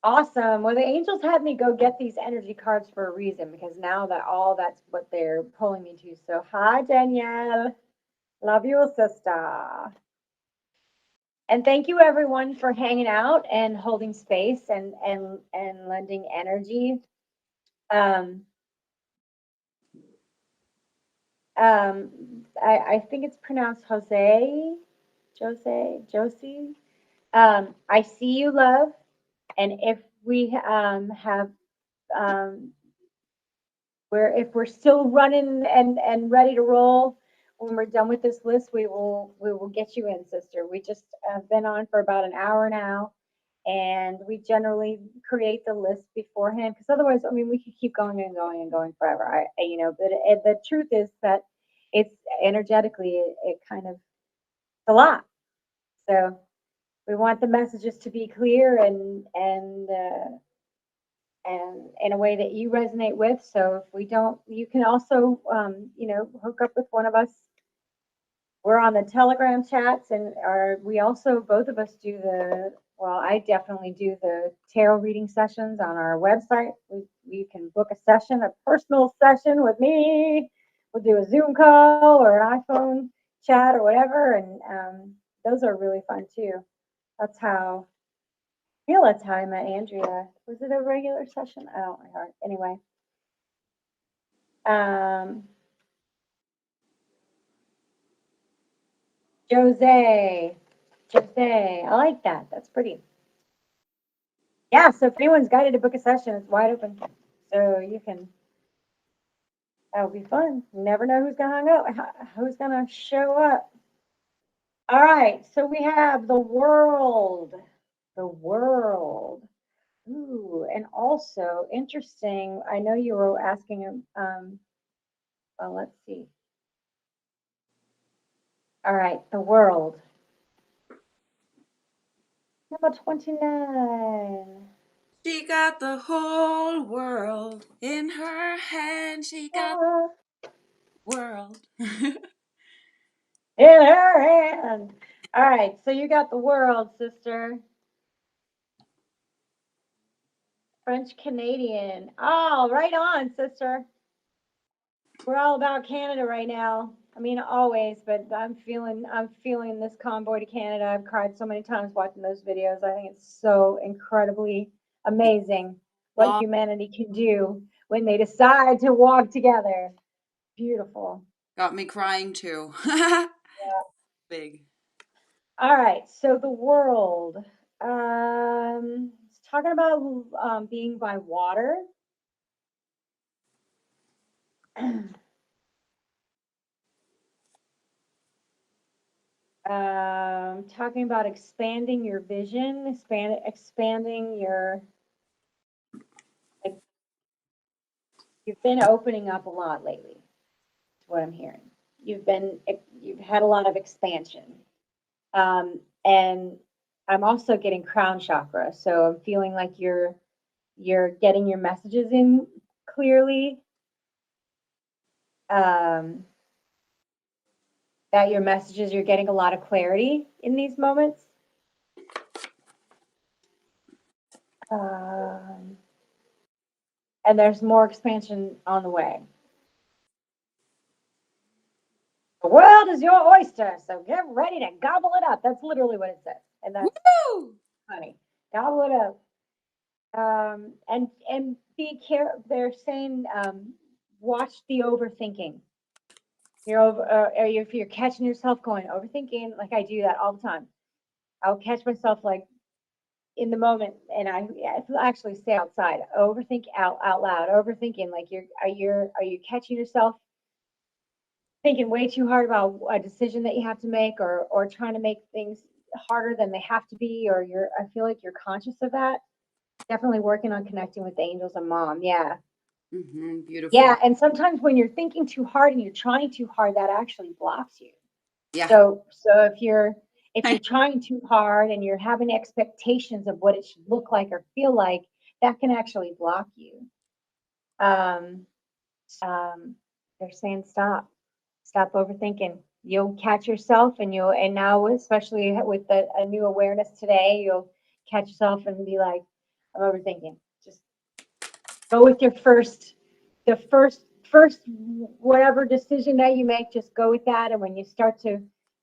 Awesome. Well, the angels had me go get these energy cards for a reason because now that's what they're pulling me to. So, hi, Danielle. Love you, sister. And thank you everyone for hanging out and holding space and lending energy. Um, I think it's pronounced Josie. I see you, love. And if we have um, if we're still running and ready to roll when we're done with this list, we will get you in, sister. We just have been on for about an hour now, and we generally create the list beforehand because otherwise, I mean, we could keep going and going and going forever. But the truth is that it's energetically it kind of it's a lot. So we want the messages to be clear and in a way that you resonate with. So if we don't, you can also, hook up with one of us. We're on the Telegram chats, and we also both of us do I definitely do the tarot reading sessions on our website. You can book a session, a personal session with me. We'll do a Zoom call or an iPhone chat or whatever, and those are really fun too. That's how that's how I met Andrea. Was it a regular session? I don't remember. Anyway. Um, Jose. I like that. That's pretty. Yeah, so if anyone's guided to book a session, it's wide open. So you can That'll be fun. You never know who's gonna hang up, who's gonna show up. All right, so we have the world. The world. Ooh, and also interesting. I know you were asking. Well, let's see. All right, the world. Number 29. She got the whole world in her hand. She got Ah, the world. in her hand. All right, so you got the world, sister. French Canadian. Oh, right on, sister. We're all about Canada right now. I mean, always, but I'm feeling this convoy to Canada. I've cried so many times watching those videos. I think it's so incredibly amazing what Wow, humanity can do when they decide to walk together. Beautiful. got me crying too. Big. All right, so the world. It's talking about being by water. Talking about expanding your vision, expanding your, like, you've been opening up a lot lately. Is what I'm hearing. You've had a lot of expansion, and I'm also getting crown chakra. So I'm feeling like you're getting your messages in clearly. Um, that your messages, you're getting a lot of clarity in these moments. Um, and there's more expansion on the way. The world is your oyster, so get ready to gobble it up. That's literally what it says, and that's Woo! funny. Gobble it up. And be care. They're saying, watch the overthinking. You're over, if you're catching yourself going overthinking, like I do that all the time. I'll catch myself like in the moment, and I actually stay outside. Overthink out loud. Overthinking, like are you catching yourself thinking way too hard about a decision that you have to make, or trying to make things harder than they have to be, or I feel like you're conscious of that. Definitely working on connecting with the angels and mom. Yeah. Beautiful. Yeah, and sometimes when you're thinking too hard and you're trying too hard, that actually blocks you. Yeah. So if you're trying too hard and you're having expectations of what it should look like or feel like, that can actually block you. Um, they're saying stop overthinking. You'll catch yourself, and now especially with a new awareness today, you'll catch yourself and be like, I'm overthinking. Just go with your first whatever decision that you make, just go with that. And when you start to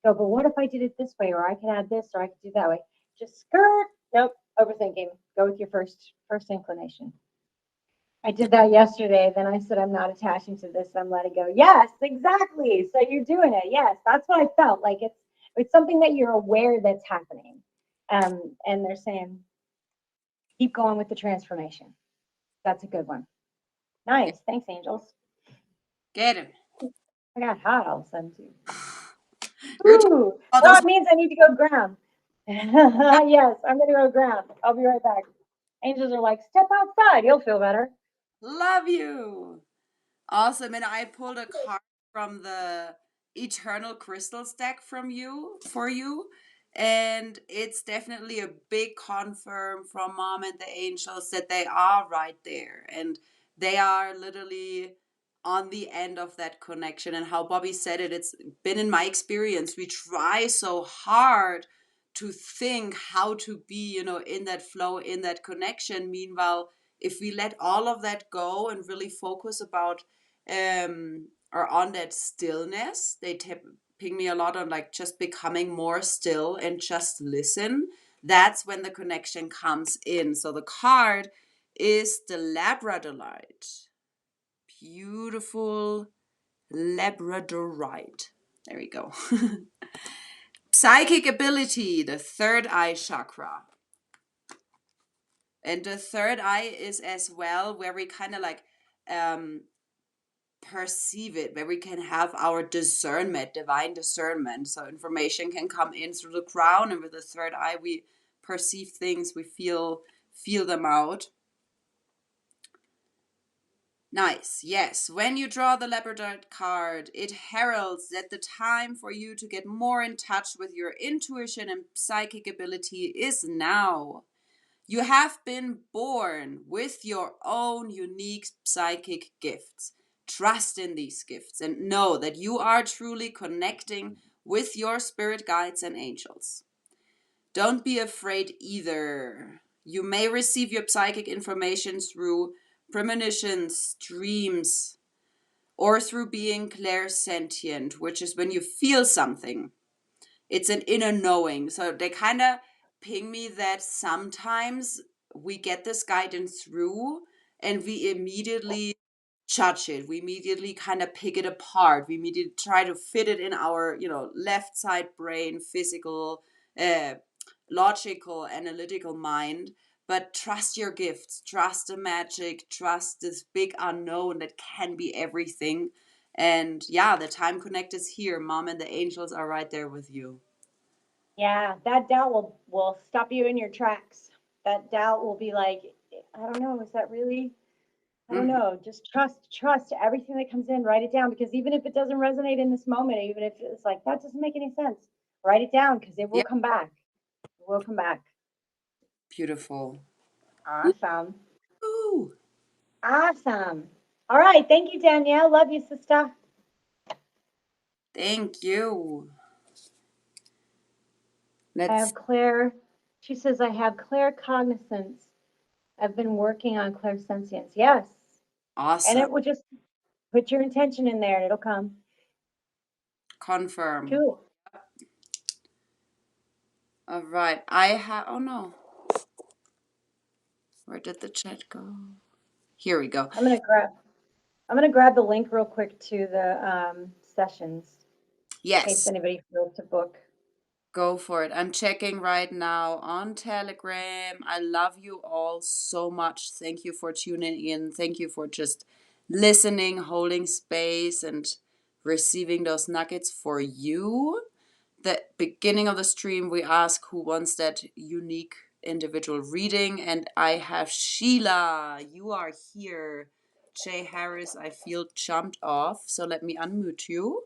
go, but what if I did it this way, or I could add this, or I could do that way, just skirt. Nope, overthinking. Go with your first inclination. I did that yesterday. Then I said, I'm not attaching to this. I'm letting go. Yes, exactly. So you're doing it. Yes, that's what I felt like. It's something that you're aware that's happening. And they're saying, keep going with the transformation. That's a good one. Nice. Thanks, angels. Get him. I got hot all of a sudden too. You're talking Ooh, about those. that means I need to go ground. Yes, I'm gonna go ground. I'll be right back. Angels are like, step outside, you'll feel better. Love you. Awesome. And I pulled a card from the Eternal Crystal deck for you. And it's definitely a big confirm from mom and the angels that they are right there. And they are literally on the end of that connection. And how Bobby said it, it's been in my experience. We try so hard to think how to be, in that flow, in that connection. Meanwhile, if we let all of that go and really focus about or on that stillness, they ping me a lot on like just becoming more still and just listen. That's when the connection comes in. So the card is the Labradorite. Beautiful Labradorite. There we go. Psychic ability, the third eye chakra. And the third eye is as well where we kind of like perceive it, where we can have our discernment, divine discernment. So information can come in through the crown, and with the third eye we perceive things, we feel them out. Nice. Yes. When you draw the Labradorite card, it heralds that the time for you to get more in touch with your intuition and psychic ability is now. You have been born with your own unique psychic gifts. Trust in these gifts and know that you are truly connecting with your spirit guides and angels. Don't be afraid either. You may receive your psychic information through premonitions, dreams, or through being clairsentient, which is when you feel something. It's an inner knowing. So they kind of ping me that sometimes we get this guidance through and we immediately judge it. We immediately kind of pick it apart. We immediately try to fit it in our, left side brain, physical, logical, analytical mind. But trust your gifts, trust the magic, trust this big unknown that can be everything. And yeah, the time connect is here. Mom and the angels are right there with you. Yeah, that doubt will stop you in your tracks. That doubt will be like, I don't know, is that really? I don't know. Just trust everything that comes in. Write it down, because even if it doesn't resonate in this moment, even if it's like that doesn't make any sense, write it down because it will Yeah, come back. It will come back. beautiful. Awesome. Ooh, Awesome. All right. Thank you, Danielle. Love you, sister. thank you. I Let's have Claire. She says, I have claircognizance. I've been working on clairsentience. Yes. And awesome. it will just put your intention in there and it'll come. Confirm. Cool. All right. I have. Oh no. Where did the chat go? Here we go. I'm gonna grab the link real quick to the sessions in case Yes. anybody feels to book. Go for it. I'm checking right now on Telegram. I love you all so much. Thank you for tuning in. Thank you for just listening, holding space, and receiving those nuggets for you. The beginning of the stream, we ask who wants that unique individual reading, and I have Sheila. You are here. Jay Harris, I feel jumped off, so let me unmute you.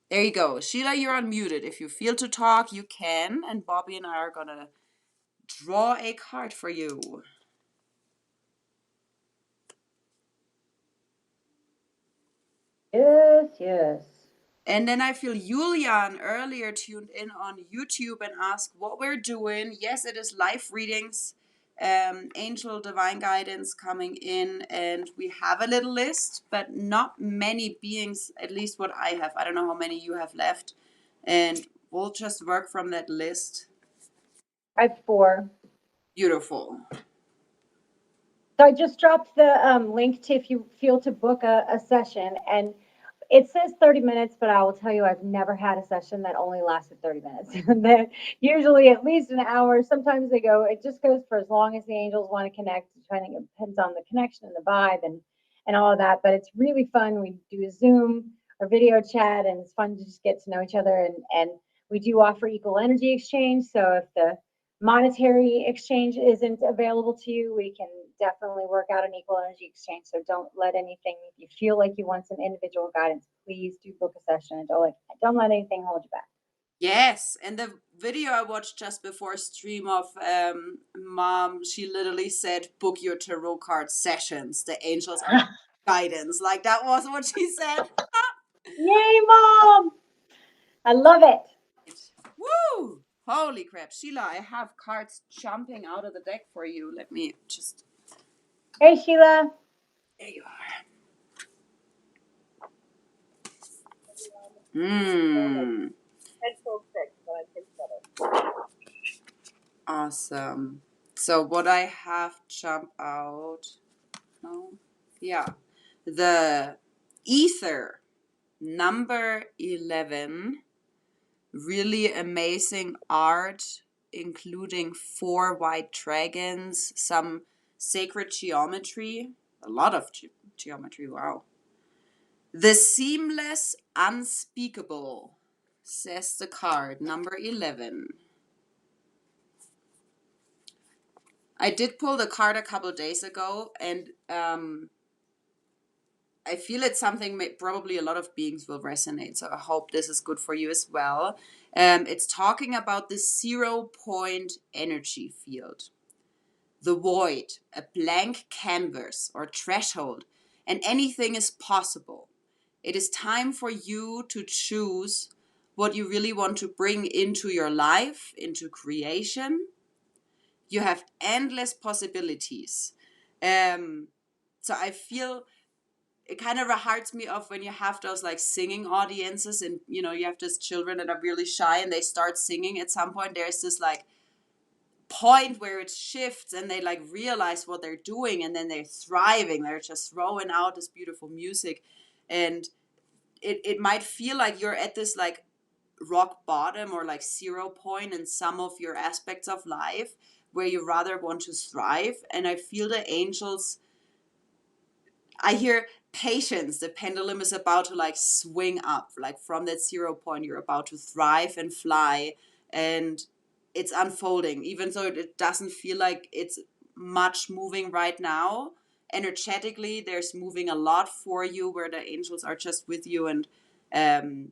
There you go. Sheila, you're unmuted. If you feel to talk, you can. And Bobby and I are going to draw a card for you. Yes, yes. And then I feel Julian earlier tuned in on YouTube and asked what we're doing. Yes, it is live readings, angel divine guidance coming in. And we have a little list, but not many beings, at least what I have. I don't know how many you have left. And we'll just work from that list. I have 4. Beautiful. So I just dropped the link to if you feel to book a session, and it says 30 minutes, but I will tell you, I've never had a session that only lasted 30 minutes. They're usually at least an hour. Sometimes it just goes for as long as the angels want to connect. It depends on the connection and the vibe and all of that. But it's really fun. We do a Zoom or video chat, and it's fun to just get to know each other. And we do offer equal energy exchange. So if the monetary exchange isn't available to you, we can definitely work out an equal energy exchange. So don't let anything, if you feel like you want some individual guidance, please do book a session, and don't let anything hold you back. Yes, and the video I watched just before stream of Mom, she literally said, book your tarot card sessions. The angels are guidance. Like, that was what she said. Yay, Mom! I love it. Woo! Holy crap. Sheila, I have cards jumping out of the deck for you. Let me just... Hey, Sheila. There you are. Awesome. So what I have jump out... No? Yeah. The Ether, number 11. Really amazing art, including 4 white dragons, some sacred geometry, a lot of geometry. Wow. The seamless unspeakable, says the card, number 11. I did pull the card a couple days ago, and I feel it's something probably a lot of beings will resonate. So I hope this is good for you as well. It's talking about the 0-point energy field, the void, a blank canvas or threshold, and anything is possible. It is time for you to choose what you really want to bring into your life, into creation. You have endless possibilities. So I feel it kind of hearts me off when you have those like singing audiences, and you know, you have these children that are really shy and they start singing. At some point there's this like point where it shifts and they like realize what they're doing, and then they're thriving, they're just throwing out this beautiful music. And it might feel like you're at this like rock bottom or like 0 point in some of your aspects of life where you rather want to thrive. And I feel the angels, I hear patience. The pendulum is about to like swing up, like from that 0 point, you're about to thrive and fly, and it's unfolding. Even though it doesn't feel like it's much moving right now, energetically, there's moving a lot for you where the angels are just with you. And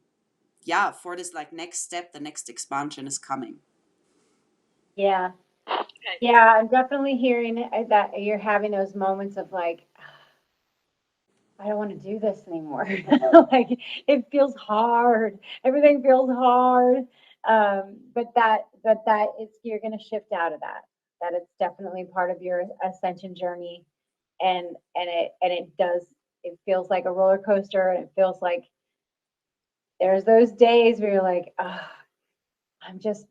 yeah, for this like next step, the next expansion is coming. Yeah. Okay. Yeah, I'm definitely hearing that you're having those moments of like, I don't want to do this anymore. Like it feels hard. Everything feels hard. But that is, you're going to shift out of that. That it's definitely part of your ascension journey, and it feels like a roller coaster, and it feels like there's those days where you're like, I'm just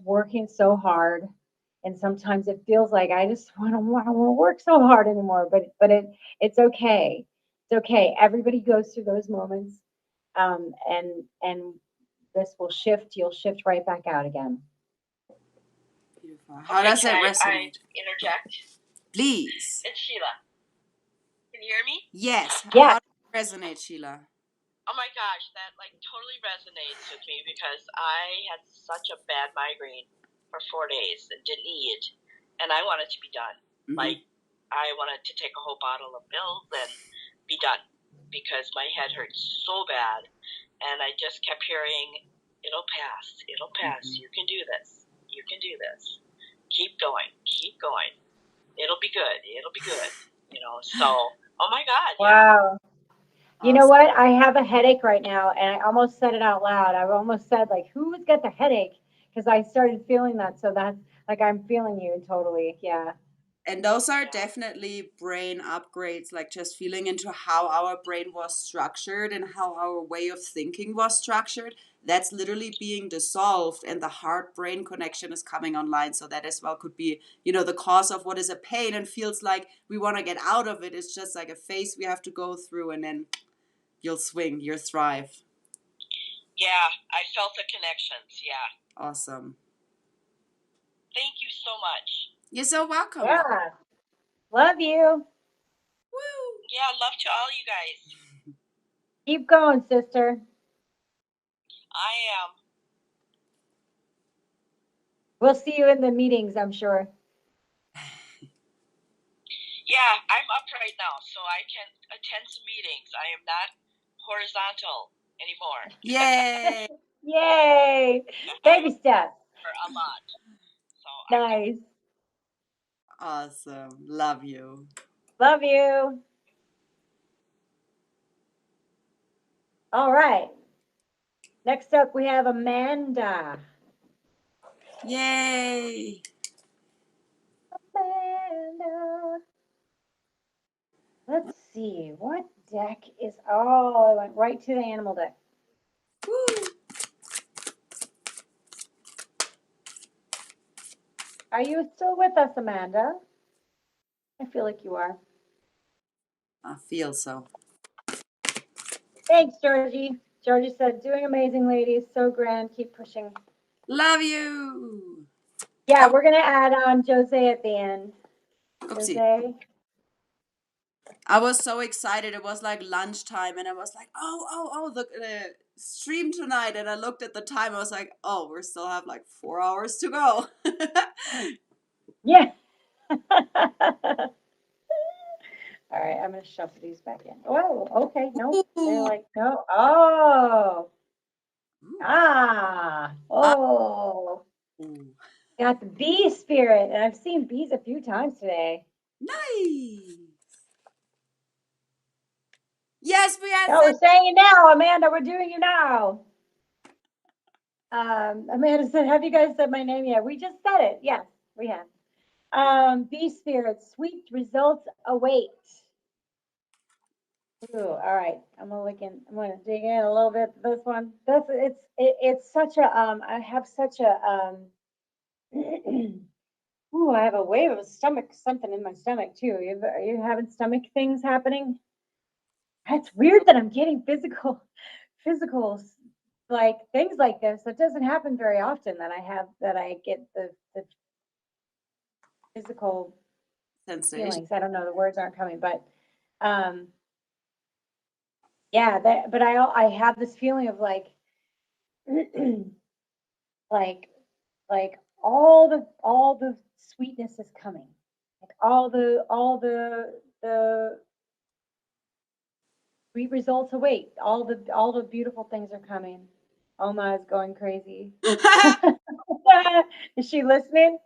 working so hard, and sometimes it feels like I just want to work so hard anymore. But it's okay. It's okay. Everybody goes through those moments, and this will shift. You'll shift right back out again. Beautiful. How does it resonate? I interject? Please. It's Sheila. Can you hear me? Yes. Yeah. How does it resonate, Sheila? Oh my gosh, that like totally resonates with me because I had such a bad migraine for 4 days and didn't eat, and I wanted to be done. Mm-hmm. Like I wanted to take a whole bottle of pills and be done because my head hurt so bad, and I just kept hearing, "It'll pass. It'll pass. Mm-hmm. You can do this. You can do this. Keep going. Keep going. It'll be good. It'll be good." You know. So, oh my God, yeah. Wow. You know what? I have a headache right now, and I almost said it out loud. I almost said, like, who's got the headache? Because I started feeling that. So that's like, I'm feeling you totally. Yeah. And those are definitely brain upgrades, like just feeling into how our brain was structured and how our way of thinking was structured. That's literally being dissolved, and the heart brain connection is coming online. So that as well could be, you know, the cause of what is a pain and feels like we want to get out of it. It's just like a phase we have to go through, and then you'll swing, you'll thrive. Yeah, I felt the connections. Yeah. Awesome. Thank you so much. You're so welcome. Yeah. Love you. Woo! Yeah, love to all you guys. Keep going, sister. I am. We'll see you in the meetings, I'm sure. Yeah, I'm up right now, so I can attend some meetings. I am not horizontal anymore. Yay! Yay! Baby steps. For a lot. So Nice. Awesome. Love you. Love you. All right. Next up, we have Amanda. Yay! Amanda. Let's see. What deck is. Oh, I went right to the animal deck. Woo! Are you still with us, Amanda? I feel like you are. I feel so. Thanks, Georgie. Georgie said, doing amazing, ladies. So grand. Keep pushing. Love you. Yeah, we're going to add on Jose at the end. Oopsie. Jose. I was so excited. It was like lunchtime, and I was like, oh, the stream tonight. And I looked at the time. I was like, oh, we still have like 4 hours to go. Yeah. All right, I'm gonna shuffle these back in. Oh, okay. No, they're Ooh. like, no. Oh, Ah, oh. ooh. Got the bee spirit, and I've seen bees a few times today. Nice. Yes, we are Oh, we're saying it now, Amanda. We're doing it now. Amanda said, "Have you guys said my name yet?" We just said it. Yes, we have. Bee spirit, sweet results await. Ooh, all right. I'm gonna dig in a little bit. This one. It's such a I have such a ooh, I have a wave of something in my stomach too. Are you having stomach things happening? It's weird that I'm getting physicals like things like this. It doesn't happen very often that I get the physical sensation. feelings. I don't know, the words aren't coming, but um yeah, but I have this feeling of like like all the sweetness is coming. Like all the sweet results await. All the beautiful things are coming. Oma is going crazy. Is she listening?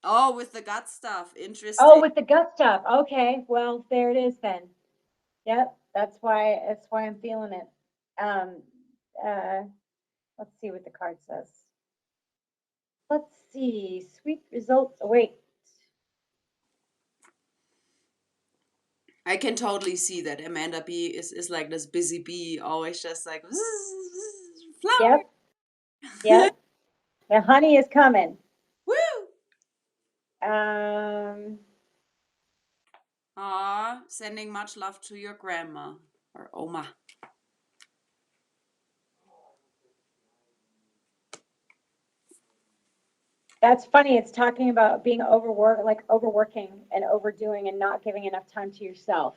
Oh, with the gut stuff. Oh, Interesting. with the gut stuff. Okay, well, there it is then. Yep, that's why I'm feeling it. Um, uh, let's see what the card says. Let's see. Sweet results await. I can totally see that Amanda B is like this busy bee, always just like flower. Yep, yep. The honey is coming. Woo! Um, Aw, sending much love to your grandma or Oma. that's funny. It's talking about being overworking and overdoing and not giving enough time to yourself.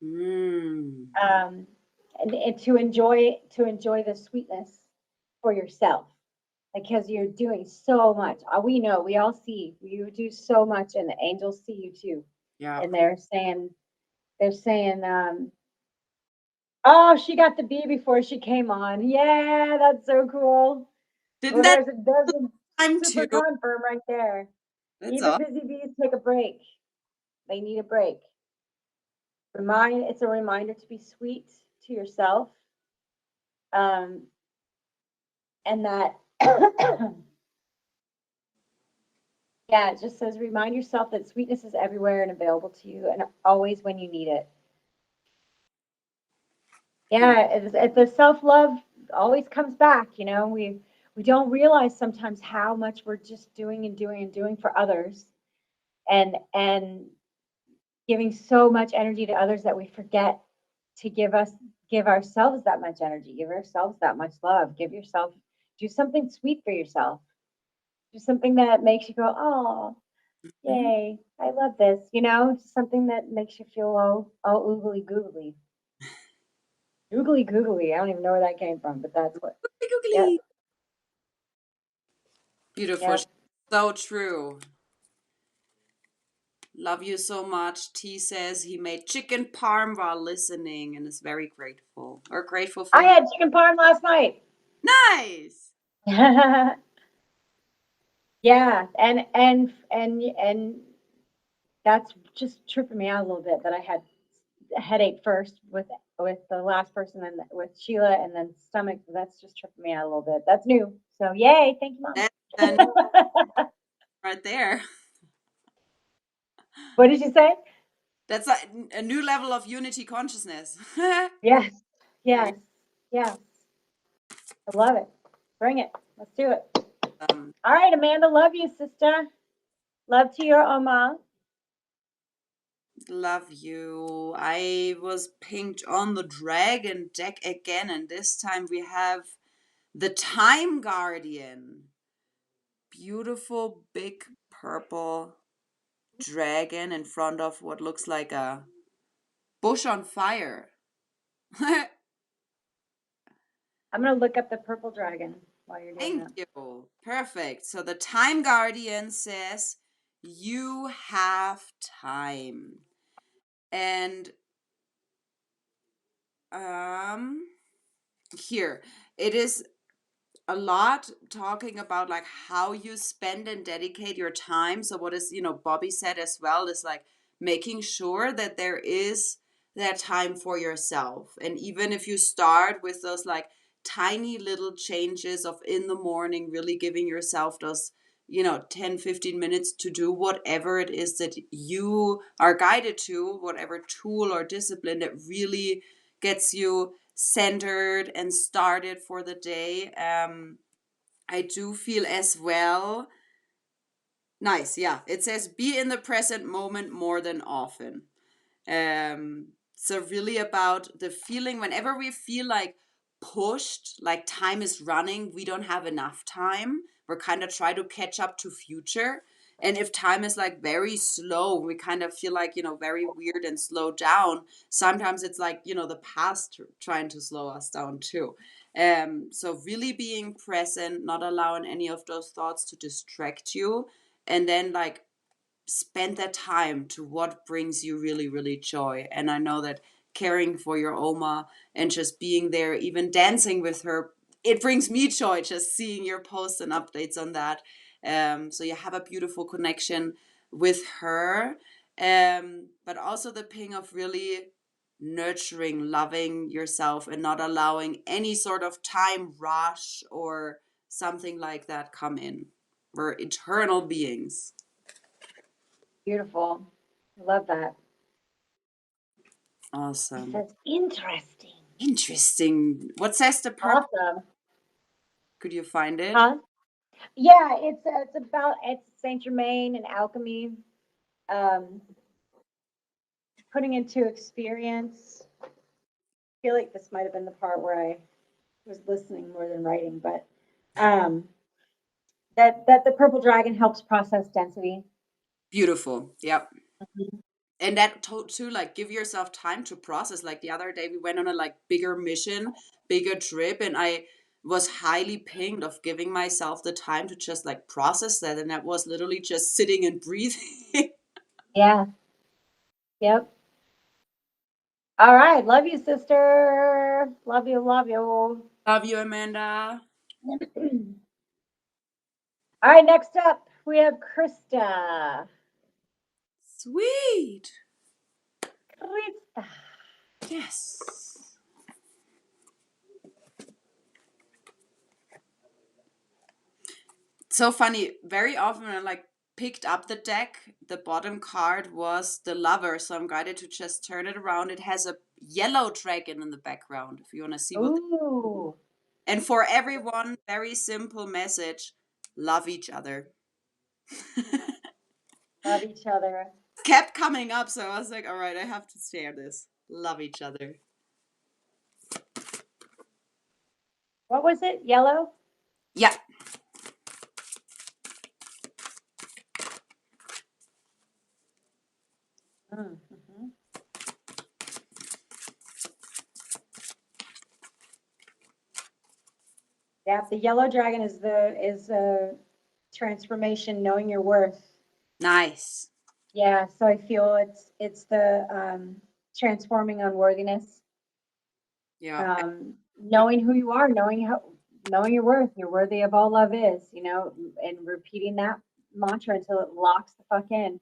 Mm. Um, and to enjoy the sweetness for yourself because you're doing so much. We know, we all see you do so much, and the angels see you too. Yeah. And they're saying, oh, she got the bee before she came on. Yeah, that's so cool. Didn't Well, that there's a time super too? confirm right there. That's Even all. busy bees take a break. They need a break. It's a reminder to be sweet to yourself. Um, and that yeah, it just says remind yourself that sweetness is everywhere and available to you and always when you need it. Yeah, it's the self-love always comes back, we don't realize sometimes how much we're just doing and doing and doing for others and giving so much energy to others that we forget to give ourselves that much energy, give ourselves that much love, do something sweet for yourself. Do something that makes you go, oh, Mhm. yay, I love this, something that makes you feel all oogly googly. Googly googly. I don't even know where that came from, but that's what. Yep. Googly. Beautiful. Yep. So true. Love you so much. T says he made chicken parm while listening and is very grateful. Or grateful for I you. had chicken parm last night. Nice. Yeah, and that's just tripping me out a little bit that I had a headache first with the last person and with Sheila and then stomach. That's just tripping me out a little bit. That's new. So yay, thank you, Mom. That's a new right there. What did you say? That's a new level of unity consciousness. Yes, yes, yes. I love it. Bring it. Let's do it. All right, Amanda. Love you, sister. Love to your Oma. Love you. I was pinged on the dragon deck again, and this time we have the Time Guardian. Beautiful, big purple. dragon in front of what looks like a bush on fire. I'm gonna look up the purple dragon while you're doing Thank that. you. Perfect. So the time guardian says you have time. And here it is a lot talking about like how you spend and dedicate your time. So what is, Bobby said as well, is like making sure that there is that time for yourself. And even if you start with those like tiny little changes of in the morning, really giving yourself those 10-15 minutes to do whatever it is that you are guided to, whatever tool or discipline that really gets you centered and started for the day. I do feel as well. Nice, yeah. It says be in the present moment more than often. So really about the feeling whenever we feel like pushed, like time is running, we don't have enough time. We're kind of try to catch up to future. And if time is like very slow, we kind of feel like, very weird and slow down. Sometimes it's like, the past trying to slow us down too. So really being present, not allowing any of those thoughts to distract you. And then like spend that time to what brings you really, really joy. And I know that caring for your Oma and just being there, even dancing with her, it brings me joy just seeing your posts and updates on that. So you have a beautiful connection with her. But also the ping of really nurturing, loving yourself and not allowing any sort of time rush or something like that come in. We're eternal beings. Beautiful. I love that. It Awesome. says interesting. Interesting. What says the purple? Awesome. Could you find it? Huh? Yeah, it's about it's Saint Germain and alchemy. Um, putting into experience. I feel like this might have been the part where I was listening more than writing, but um, that the purple dragon helps process density. Beautiful. Yep. Mhm. And that too, like give yourself time to process. Like the other day, we went on a like bigger mission, bigger trip, and I was highly pinged of giving myself the time to just like process that. And that was literally just sitting and breathing. Yeah. Yep. All right. Love you, sister. Love you. Love you. Love you, Amanda. All right. Next up, we have Krista. Sweet. Krista. Yes. So funny. Very often when I like picked up the deck, the bottom card was the lover. So I'm guided to just turn it around. It has a yellow dragon in the background. If you want to see what. Ooh. And for everyone, very simple message: love each other. Love each other. Kept coming up, so I was like, all right, I have to share this. Love each other. What was it? Yellow? Yeah. Mm-hmm. Yeah, the yellow dragon is a transformation, knowing your worth. Nice. Yeah, so I feel it's the transforming unworthiness, Yeah. knowing who you are, knowing your worth. You're worthy of all love is, and repeating that mantra until it locks the fuck in.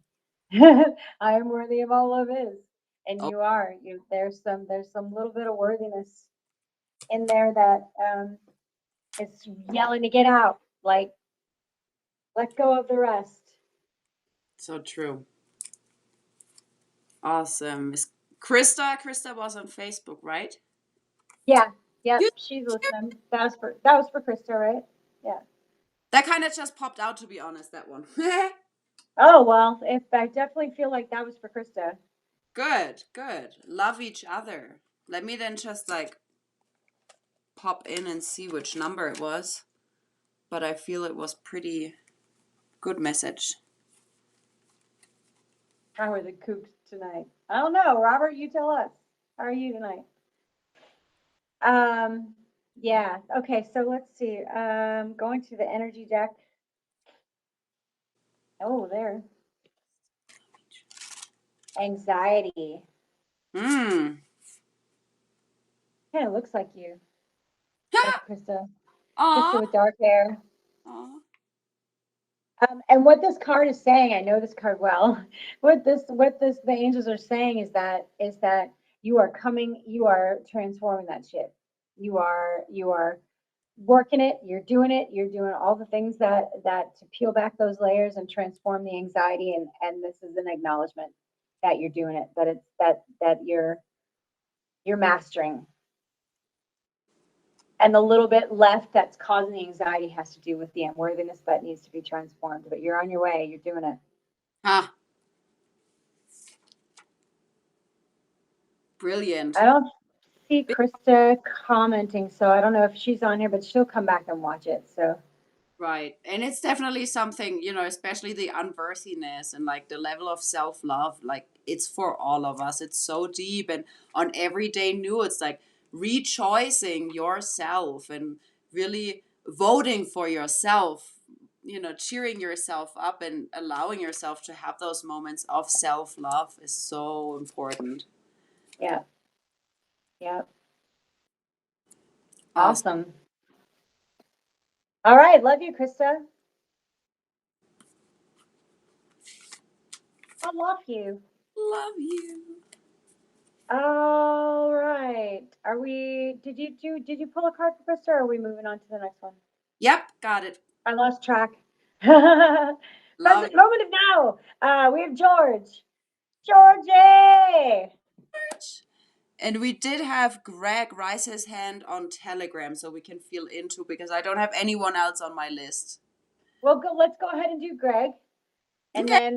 I am worthy of all love is, and Oh, you are. There's some little bit of worthiness in there that is yelling to get out. Like, let go of the rest. so true. Awesome. Miss Krista. Krista was on Facebook, right? Yeah, yep, You she's listening. That was for Krista, right? Yeah. That kind of just popped out, to be honest, that one. Oh well, if I definitely feel like that was for Krista. Good, good. Love each other. Let me then just like pop in and see which number it was. But I feel it was pretty good message. How are the kooks tonight? I don't know. Robert, you tell us. How are you tonight? Yeah. Okay, so let's see. Going to the energy deck. Oh, there. Anxiety. Hmm. Kind of looks like you. That's Krista. Aw. Krista with dark hair. Aw. And what this card is saying, I know this card well. The angels are saying is that you are transforming that shit. You are working it, you're doing all the things that to peel back those layers and transform the anxiety, and this is an acknowledgement that you're doing it, that it's that you're mastering. And the little bit left that's causing the anxiety has to do with the unworthiness that needs to be transformed. But you're on your way. You're doing it. Ah, brilliant. I don't see Krista commenting, so I don't know if she's on here, but she'll come back and watch it. So Right. And it's definitely something, especially the unworthiness and like the level of self love, like it's for all of us. It's so deep. And on everyday new, it's like rechoicing yourself and really voting for yourself, cheering yourself up and allowing yourself to have those moments of self love is so important. yeah, yeah, Awesome. awesome. All right, love you, Krista. I love you. Love you. All right. Are we? Did you pull a card for Krista, or are we moving on to the next one? Yep, got it. I lost track. Love Present it. moment of now. We have George. Georgie. And we did have Greg raise his hand on Telegram so we can feel into because I don't have anyone else on my list. Well, go. Let's go ahead and do Greg, and Okay.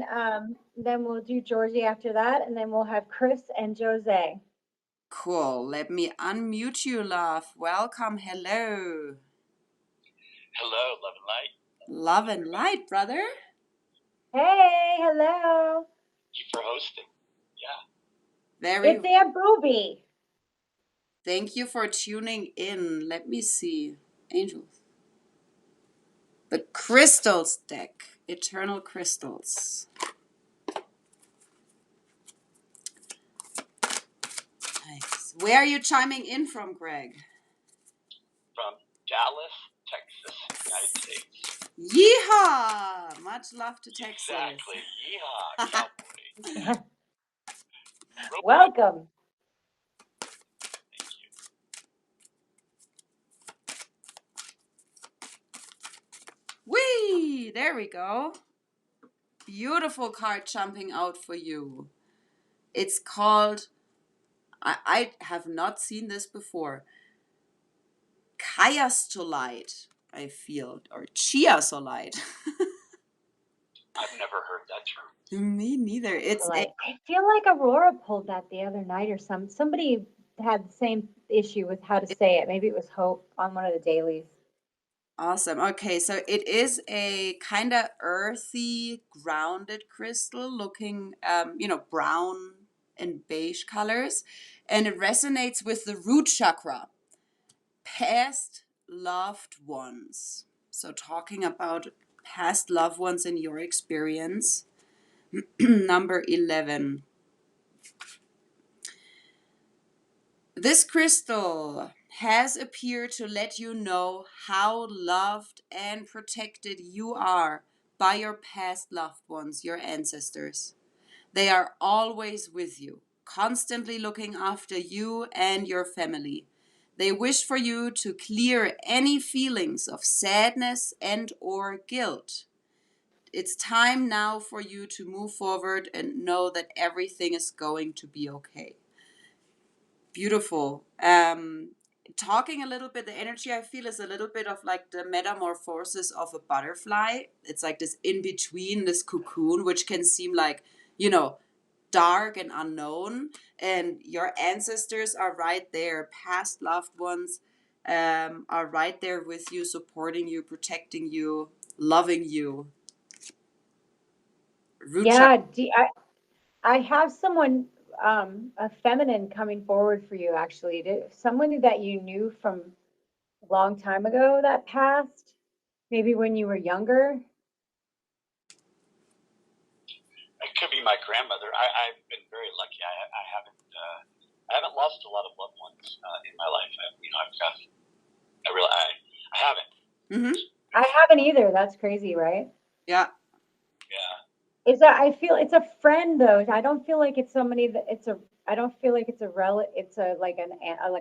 then we'll do Georgie after that, and then we'll have Chris and Jose. Cool. Let me unmute you, love. Welcome. Hello. Hello, love and light. Love and light, brother. Hey, hello. Thank you for hosting. Yeah. Very. It's Aunt Booby. Thank you for tuning in. Let me see. Angels. The crystals deck. Eternal crystals. Nice. Where are you chiming in from, Greg? From Dallas, Texas, United States. Yeehaw! Much love to Texas. Exactly. Yeehaw, cowboy. Welcome. Thank you. Whee! There we go. Beautiful card jumping out for you. It's called, I have not seen this before, Chiastolite, I feel, or Chiasolite. I've never heard that term. Me neither. It's a, I feel like Aurora pulled that the other night or somebody had the same issue with how to say it. Maybe it was Hope on one of the dailies. awesome. Okay, so it is a kind of earthy, grounded crystal looking, brown and beige colors. And it resonates with the root chakra. Past loved ones. So, talking about past loved ones in your experience. Number 11. This crystal has appeared to let you know how loved and protected you are by your past loved ones, your ancestors. They are always with you, constantly looking after you and your family. They wish for you to clear any feelings of sadness and or guilt. It's time now for you to move forward and know that everything is going to be okay. Beautiful. Talking a little bit, the energy I feel is a little bit of like the metamorphosis of a butterfly. It's like this in between, this cocoon, which can seem like, dark and unknown. And your ancestors are right there, past loved ones are right there with you, supporting you, protecting you, loving you. Root Yeah, I have someone, a feminine coming forward for you, actually. Someone that you knew from a long time ago that passed, maybe when you were younger. It could be my grandmother. I've been very lucky. I haven't lost a lot of loved ones in my life. I haven't. Mm-hmm. I haven't either. That's crazy, right? Yeah. Yeah. I feel it's a friend though. I don't feel like it's somebody that I don't feel like it's a it's a like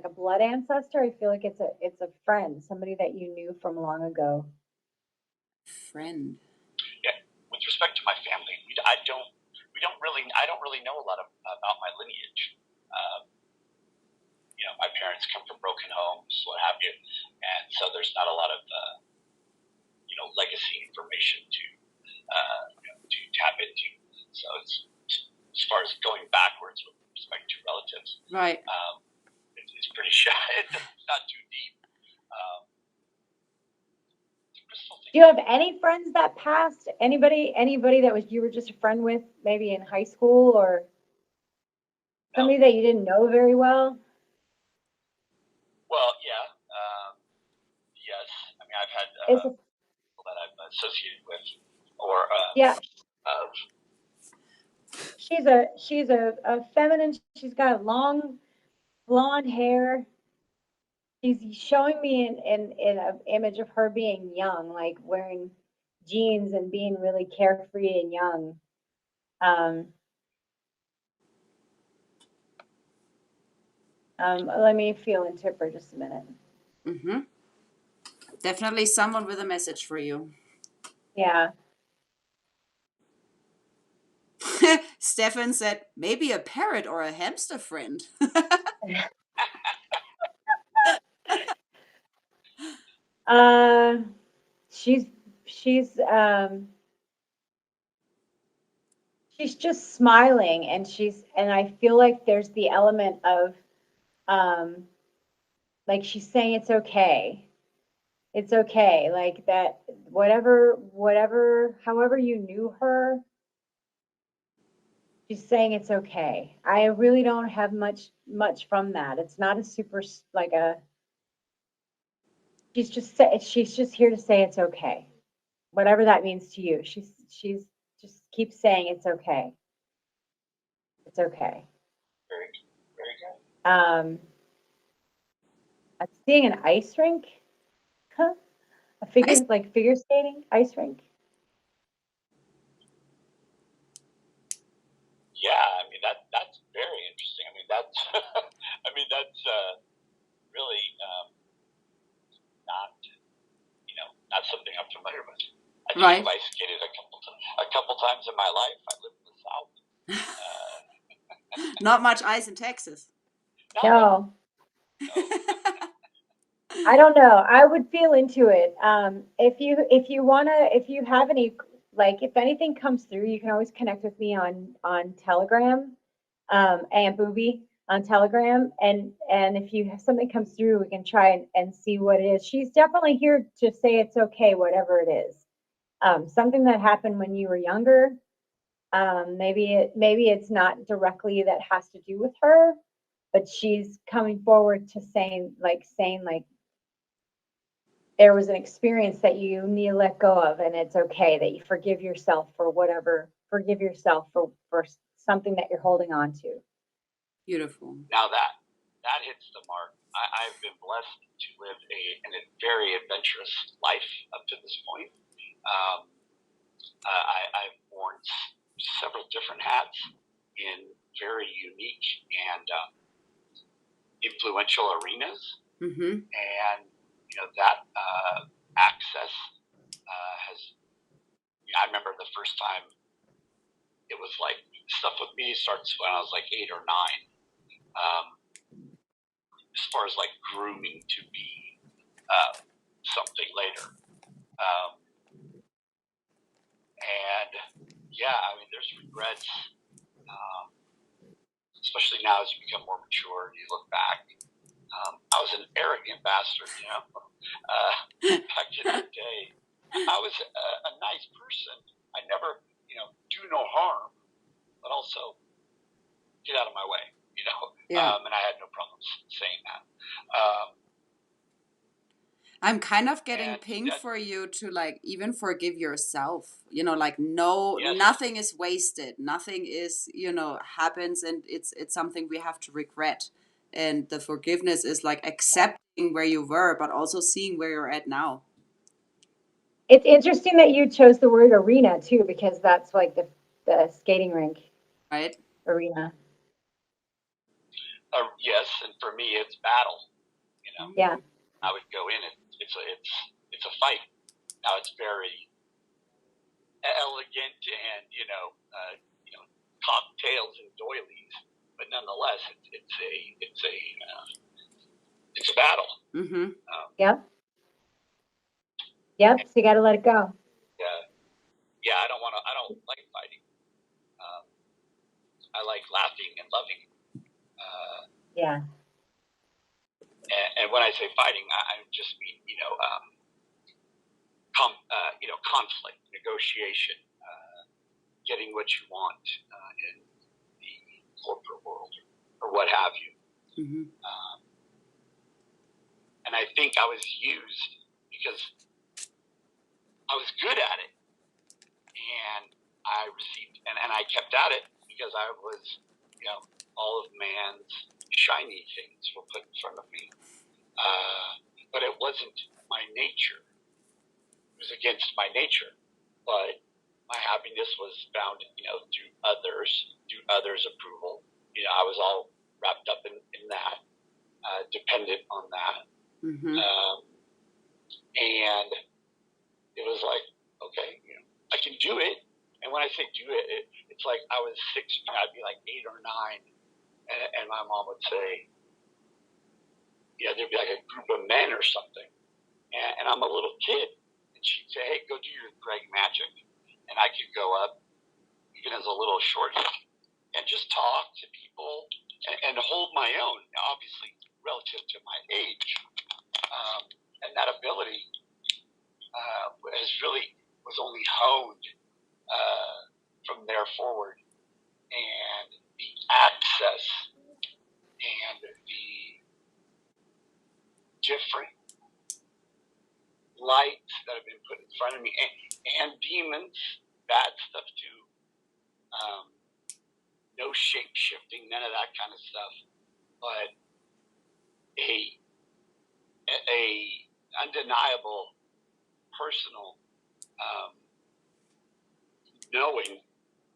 a blood ancestor. I feel like it's a friend, somebody that you knew from long ago. Friend. Yeah. With respect to my family, I don't really know a lot about my lineage. My parents come from broken homes, what have you, and so there's not a lot of legacy information to tap into. So it's as far as going backwards with respect to relatives, Right. it's pretty shy. It's not too deep. Do you have any friends that passed? Anybody that was you were just a friend with, maybe in high school, or somebody that you didn't know very well? Well, yeah. Yes. I mean, I've had people that I've associated with, or yeah. of. She's a feminine. She's got long blonde hair. She's showing me in an image of her being young, like wearing jeans and being really carefree and young. Let me feel into it for just a minute. Mm-hmm. Definitely someone with a message for you. Yeah. Stefan said, maybe a parrot or a hamster friend. She's she's she's just smiling, and I feel like there's the element of um like she's saying it's okay. It's okay. Like that however you knew her, she's saying it's okay. I really don't have much from that. It's not a super like a she's just here to say it's okay. Whatever that means to you. She's just keeps saying it's okay. It's okay. Very, very good. I'm seeing an ice rink. Huh? Figure skating ice rink. Yeah, I mean that's very interesting. I mean that's really not not something I'm familiar with. I think I've ice skated a couple times in my life. I lived in the South. Not much ice in Texas. No. I don't know. I would feel into it. If you have any, like, if anything comes through, you can always connect with me on Telegram, and Booby on Telegram, and if you have something comes through, we can try and see what it is. She's definitely here to say it's okay, whatever it is. Something that happened when you were younger. Maybe it's not directly that has to do with her, but she's coming forward to saying there was an experience that you need to let go of, and it's okay that you forgive yourself for something that you're holding on to. Beautiful. Now that hits the mark. I've been blessed to live a very adventurous life up to this point. I've worn several different hats in very unique and influential arenas, and that access has. I remember the first time it was like stuff with me starts when I was like 8 or 9. As far as like grooming to be something later, and yeah, I mean, there's regrets, especially now as you become more mature and you look back. I was an arrogant bastard, back in the day. I was a nice person. I never, do no harm, but also get out of my way, Yeah. and I had no problems saying that. I'm kind of getting And pinged that- for you to like even forgive yourself. Like no, Yes. nothing is wasted. Nothing is, happens, and it's something we have to regret. And the forgiveness is like accepting where you were, but also seeing where you're at now. It's interesting that you chose the word arena too, because that's like the skating rink Right? arena. Yes, and for me, it's battle. Yeah. I would go in, and it's a fight. Now it's very elegant and cocktails and doilies, but nonetheless, it's a battle. Mm-hmm. Yep. Yep. So you got to let it go. Yeah. I don't like fighting. I like laughing and loving. Yeah. And when I say fighting, I just mean conflict, negotiation, getting what you want in the corporate world or what have you. Mm-hmm. And I think I was used because I was good at it, and I received, and I kept at it because I was, all of man's shiny things were put in front of me. But it wasn't my nature. It was against my nature. But my happiness was found, through others' approval. I was all wrapped up in that, dependent on that. Mm-hmm. And it was like, okay, I can do it. And when I say do it, it's like I was 6, I'd be like 8 or 9. And my mom would say, there'd be like a group of men or something. And I'm a little kid. And she'd say, hey, go do your Greg magic. And I could go up, even as a little short, and just talk to people and hold my own, obviously relative to my age. And that ability was only honed from there forward. And the access and the different lights that have been put in front of me, and demons, bad stuff too. No shape shifting, none of that kind of stuff, but a undeniable personal knowing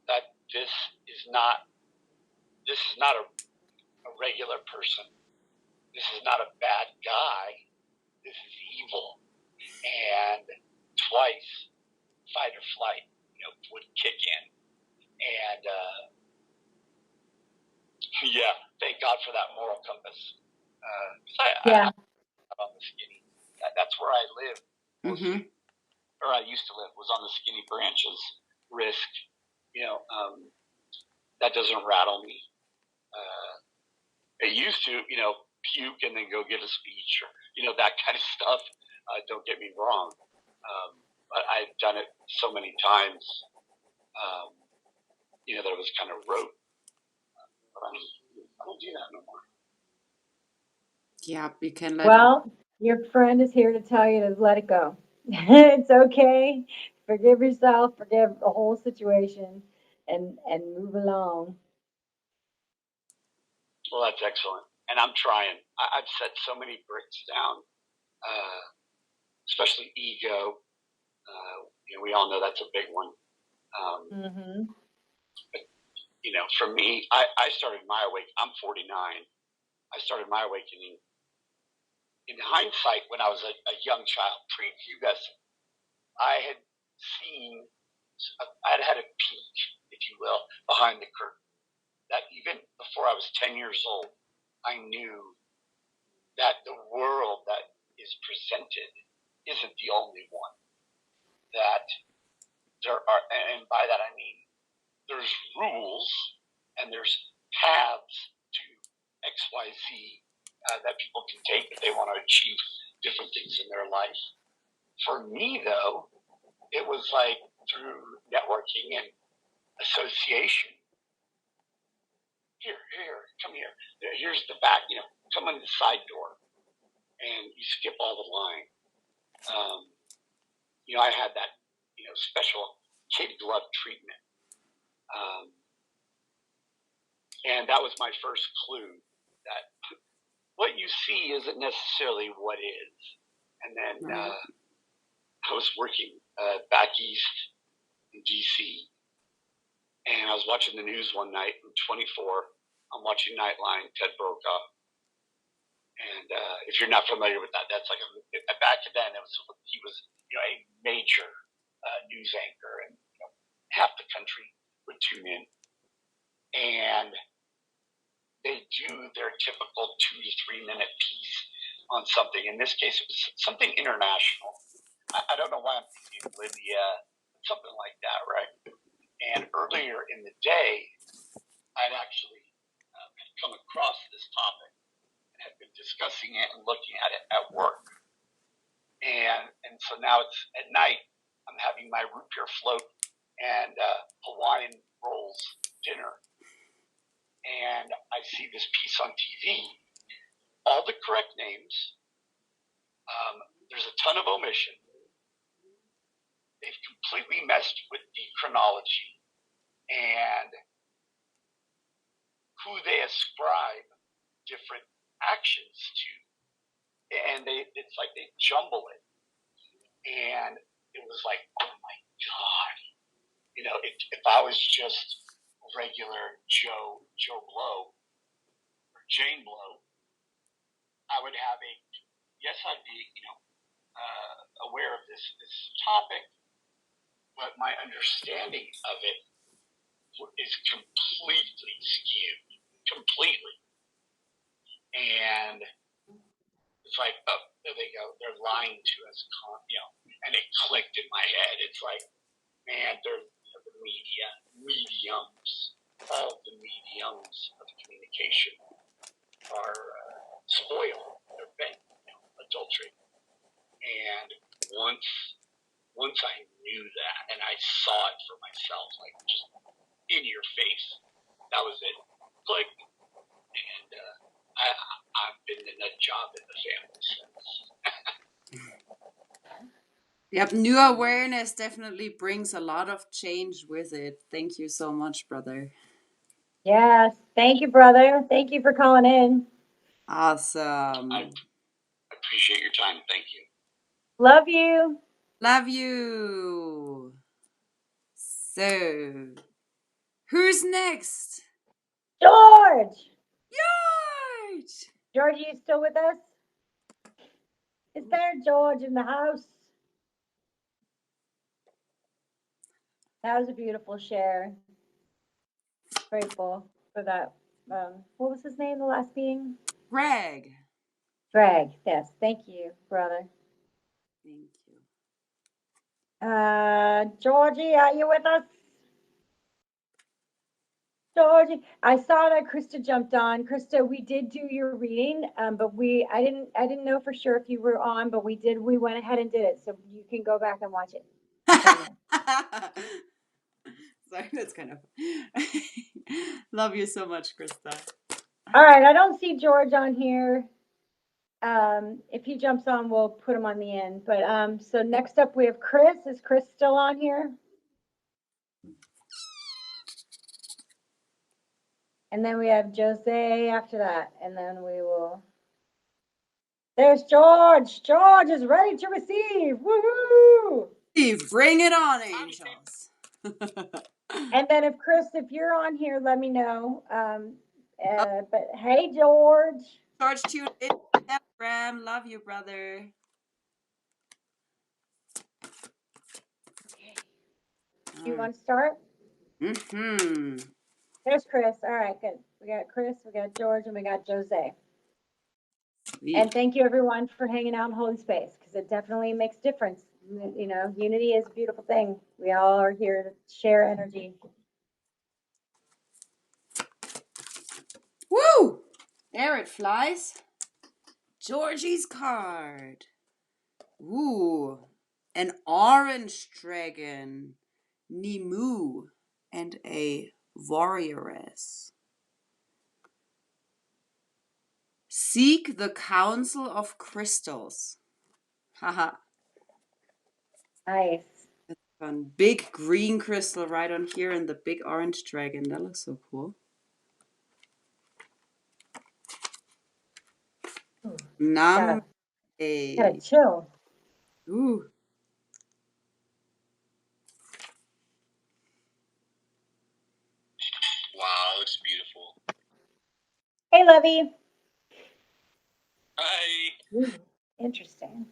that this is not a regular person. This is not a bad guy. This is evil. And twice, fight or flight, would kick in. And thank God for that moral compass. Yeah. I'm on the skinny. That's where I live. Mm-hmm. Or I used to live, was on the skinny branches. Risk, that doesn't rattle me. It used to, puke and then go give a speech or, that kind of stuff. Don't get me wrong. But I've done it so many times, that it was kind of rote. But I don't do that no more. Yeah, you can let Well, your friend is here to tell you to let it go. It's okay. Forgive yourself, forgive the whole situation, and move along. Well, that's excellent. And I'm trying. I've set so many bricks down, especially ego. We all know that's a big one. Mm-hmm. But, for me, I started my awakening. I'm 49. I started my awakening in hindsight when I was a young child, pre-pubescent. I had seen, I'd had a peek, if you will, behind the curtain. That even before I was 10 years old, I knew that the world that is presented isn't the only one. That there are, and by that I mean there's rules and there's paths to XYZ that people can take if they want to achieve different things in their life. For me, though, it was like through networking and association, here, come here. Here's the back, come in the side door. And you skip all the line. I had that, special kid glove treatment. And that was my first clue that what you see isn't necessarily what is. And then I was working back east in D.C. and I was watching the news one night in 24. I'm watching Nightline, Ted Brokaw. And if you're not familiar with that, that's like back then he was a major news anchor, and half the country would tune in. And they do their typical 2 to 3 minute piece on something. In this case, it was something international. I don't know why I'm thinking Libya, something like that, right? And earlier in the day, I'd actually come across this topic and had been discussing it and looking at it at work. And so now it's at night, I'm having my root beer float and Hawaiian rolls dinner. And I see this piece on TV, all the correct names. There's a ton of omission. They've completely messed with the chronology and who they ascribe different actions to. And it's like they jumble it. And it was like, oh my God. If I was just regular Joe Blow or Jane Blow, I would have I'd be, aware of this topic, but my understanding of it is completely skewed, completely. And it's like, oh, there they go. They're lying to us, and it clicked in my head. It's like, man, they're the mediums, all the mediums of communication are spoiled. They're bent, adulterated. And once I knew that and I saw it for myself, like just in your face, that was it. Click. And I've been in that job in the family since. Yep, new awareness definitely brings a lot of change with it. Thank you so much, brother. Yes. Thank you, brother. Thank you for calling in. Awesome. I appreciate your time. Thank you. Love you. Love you. So, who's next? George. George! George, are you still with us? Is there George in the house? That was a beautiful share. Grateful for that. What was his name, the last being? Greg. Greg. Yes. Thank you, brother. Thank you. Georgie, are you with us? Georgie, I saw that Krista jumped on. Krista, we did do your reading, but I didn't know for sure if you were on, but we went ahead and did it, so you can go back and watch it. Sorry, that's kind of love you so much, Krista. All right, I don't see George on here. If he jumps on, we'll put him on the end. But so next up we have Chris. Is Chris still on here? And then we have Jose after that, and then we will. There's George. George is ready to receive. Woohoo! Bring it on, angels. And then if you're on here, let me know. But hey, George. George, tune in. Telegram. Love you, brother. You want to start? Mm-hmm. There's Chris. All right, good. We got Chris, we got George, and we got Jose. Sweet. And thank you everyone for hanging out and holding space, because it definitely makes a difference. Unity is a beautiful thing. We all are here to share energy. Woo! There it flies. Georgie's card. Ooh. An orange dragon. Nimu. And a warrioress. Seek the counsel of crystals. Haha. Nice. Fun. Big green crystal right on here and the big orange dragon. That looks so cool. Ooh, Namaste. gotta chill. Ooh. Wow, that looks beautiful. Hey, Levy. Hi. Ooh, interesting.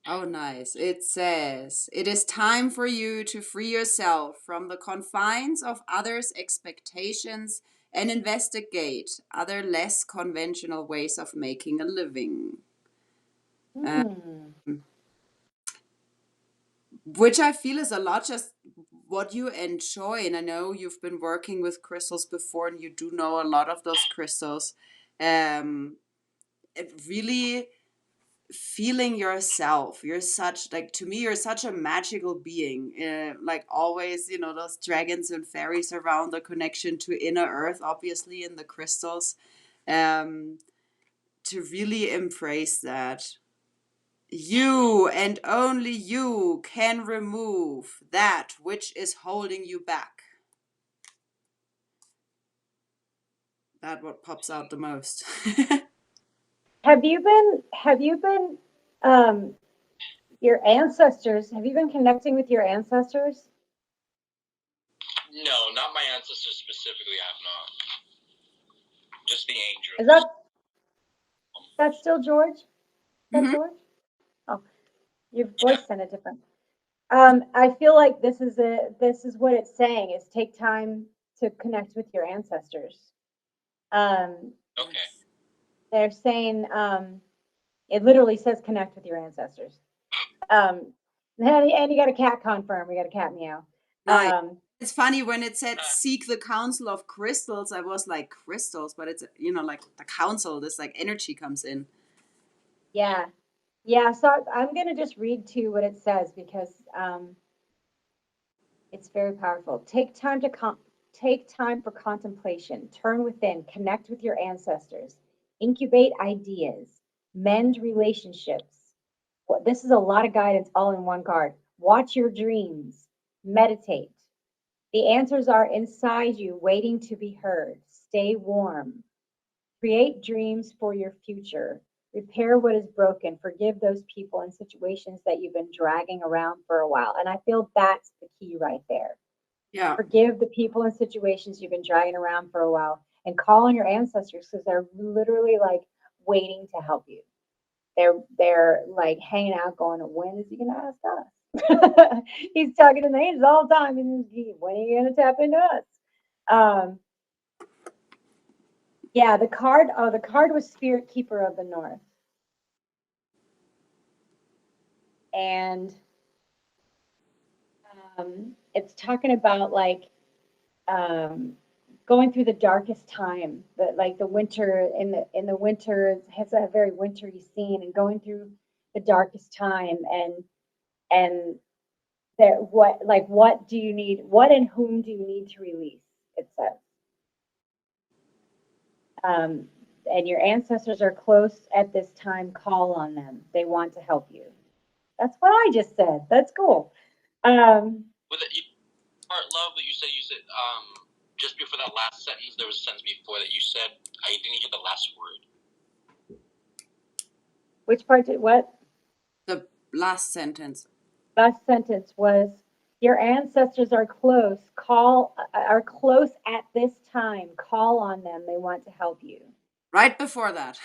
Oh, nice. It says, it is time for you to free yourself from the confines of others' expectations and investigate other less conventional ways of making a living. Which I feel is a lot just what you enjoy. And I know you've been working with crystals before and you do know a lot of those crystals. It really feeling yourself. You're such, like, to me, you're such a magical being. Like always, you know, those dragons and fairies around, the connection to inner earth, obviously, in the crystals. To really embrace that. You and only you can remove that which is holding you back. That what pops out the most. Have you been, your ancestors, have you been connecting with your ancestors? No, not my ancestors specifically. I have not. Just the angels. Is that still George? Is that Mhm. George? Oh, your voice sounded different. I feel like this is what it's saying is take time to connect with your ancestors. Um, Okay. they're saying, it literally says connect with your ancestors. And you got a cat confirm, we got a cat meow. Nice. It's funny when it said seek the counsel of crystals, I was like crystals, but it's, you know, like the counsel, this like energy comes in. Yeah. Yeah, so I'm going to just read to you what it says because it's very powerful. Take time for contemplation, turn within, connect with your ancestors, incubate ideas, mend relationships. Well, this is a lot of guidance all in one card. Watch your dreams, meditate. The answers are inside you, waiting to be heard. Stay warm. Create dreams for your future. Repair what is broken. Forgive those people and situations that you've been dragging around for a while. And I feel that's the key right there. Yeah. Forgive the people and situations you've been dragging around for a while and call on your ancestors because they're literally like waiting to help you. They're like hanging out going, when is he gonna ask us? He's talking to the angels all the time. And when are you gonna tap into us? Yeah, the card was Spirit Keeper of the North. And it's talking about like going through the darkest time, but like the winter in the winter has a very wintry scene and going through the darkest time and there what do you need, what and whom do you need to release, it says. And your ancestors are close at this time, call on them, they want to help you. That's what I just said. That's cool. With it, part love that you said just before that last sentence, there was a sentence before that you said I didn't hear the last word. Which part did what? The last sentence. Last sentence was your ancestors are close. Are close at this time. Call on them. They want to help you. Right before that.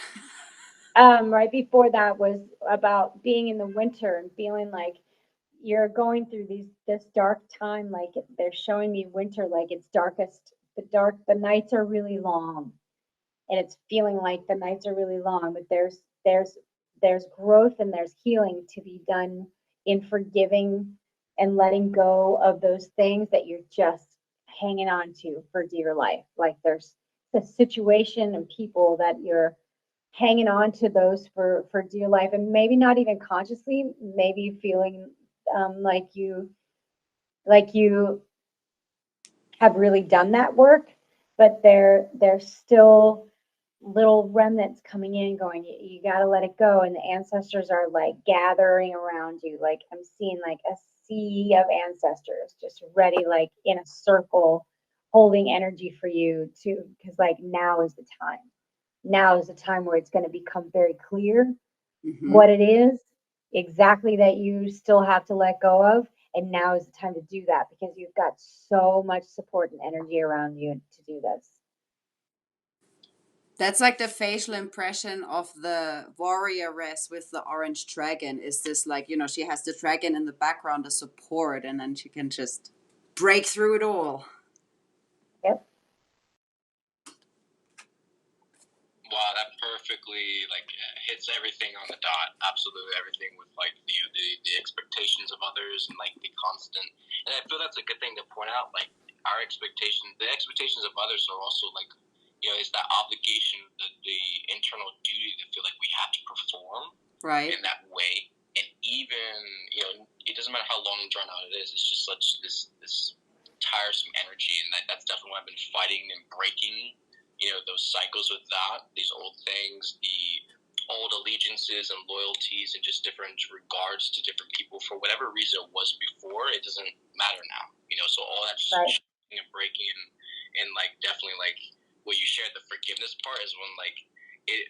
Right before that was about being in the winter and feeling like you're going through this dark time. Like they're showing me winter, like it's darkest. The nights are really long, and it's feeling like the nights are really long. But there's growth and there's healing to be done in forgiving and letting go of those things that you're just hanging on to for dear life. Like there's the situation and people that you're hanging on to those for dear life, and maybe not even consciously, maybe feeling like you have really done that work, but they're still little remnants coming in going, you got to let it go. And the ancestors are like gathering around you. Like I'm seeing like a sea of ancestors just ready, like in a circle, holding energy for you too. Because like now is the time. Now is the time where it's going to become very clear what it is exactly that you still have to let go of. And now is the time to do that because you've got so much support and energy around you to do this. That's like the facial impression of the warrioress with the orange dragon. Is this like, she has the dragon in the background as support, and then she can just break through it all. Yep. Wow, that perfectly hits everything on the dot. Absolutely everything with the expectations of others and the constant. And I feel that's a good thing to point out. Like our expectations, the expectations of others are also it's that obligation, the internal duty to feel like we have to perform right in that way. And even it doesn't matter how long and drawn out it is. It's just such this tiresome energy, and that's definitely what I've been fighting and breaking. Those cycles with that, these old things, the old allegiances and loyalties and just different regards to different people for whatever reason it was before, it doesn't matter now. So all that Right. and breaking and definitely what you shared, the forgiveness part is when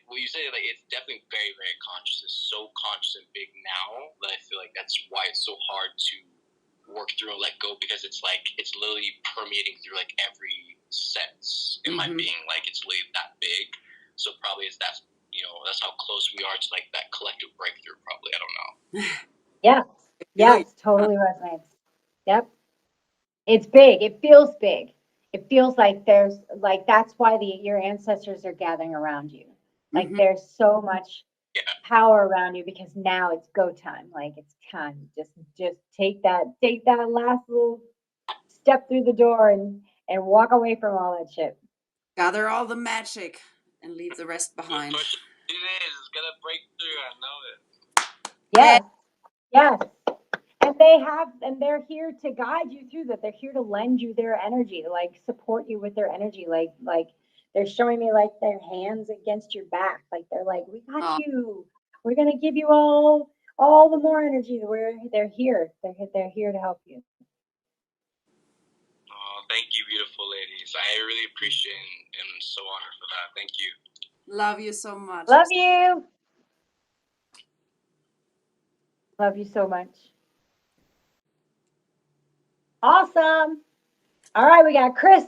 what you say, it's definitely very, very conscious. It's so conscious and big now that I feel like that's why it's so hard to work through and let go, because it's literally permeating through every sense in my being. It's literally that big. So probably that's how close we are to that collective breakthrough. Probably, I don't know. Yeah. Yes, totally resonates. Yep. It's big. It feels big. It feels like there's that's why your ancestors are gathering around you. Like there's so much power around you because now it's go time. Like it's time. Just take that last little step through the door and walk away from all that shit. Gather all the magic and leave the rest behind. It is. It's gonna break through. I know it. Yes. Yes. And they're here to guide you through that. They're here to lend you their energy, to support you with their energy. Like they're showing me their hands against your back. Like they're like, we got you. We're gonna give you all the more energy. They're here. They're here to help you. Oh, thank you, beautiful ladies. I really appreciate and am so honored for that. Thank you. Love you so much. Love you. Love you so much. Awesome. All right, we got Chris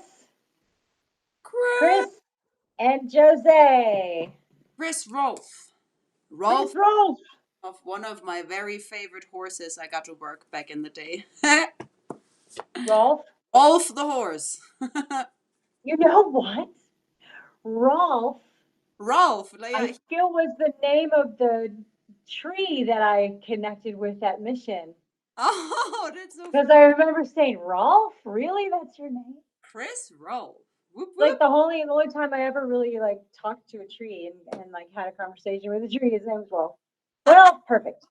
and Jose. Chris Rolfe. Rolfe. Of one of my very favorite horses I got to work back in the day. Rolfe? Rolfe the horse. You know what? Rolfe. I feel was the name of the tree that I connected with that mission. Oh, that's so Because I remember saying, Rolfe? Really? That's your name? Chris Rolfe. Whoop, whoop. Like the only time I ever really talked to a tree and had a conversation with a tree, his name was Rolfe. Well, perfect.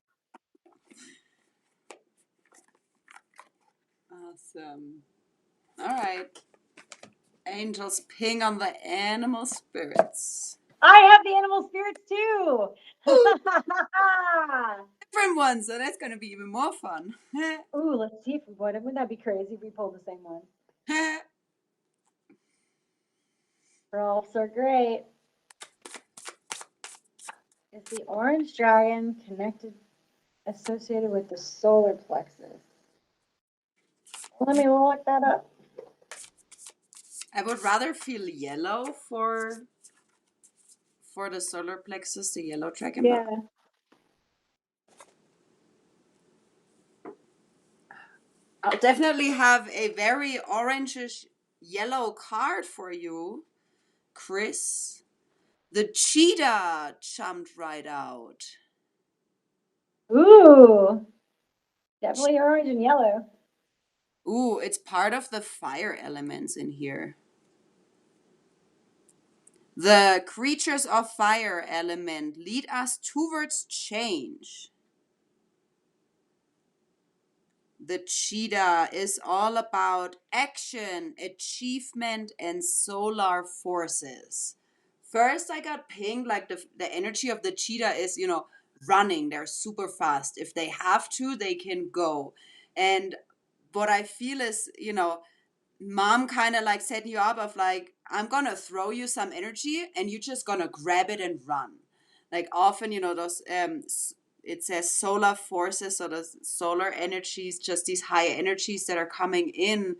Awesome. All right. Angels ping on the animal spirits. I have the animal spirits too. Different ones, so that's going to be even more fun. Ooh, let's see if wouldn't that be crazy if we pulled the same one? Rolfes are great. Is the orange dragon associated with the solar plexus? Let me look that up. I would rather feel yellow for the solar plexus, the yellow dragon. Yeah. I'll definitely have a very orangish yellow card for you, Chris. The cheetah jumped right out. Ooh. Definitely orange and yellow. Ooh, it's part of the fire elements in here. The creatures of fire element lead us towards change. The cheetah is all about action, achievement, and solar forces. first I got pinged, like the energy of the cheetah is, you know, running. They're super fast. If they have to, they can go. And what I feel is, you know, mom kind of like setting you up of like, I'm gonna throw you some energy and you're just gonna grab it and run. Like often, you know, those it says solar forces, so the solar energies, just these high energies that are coming in,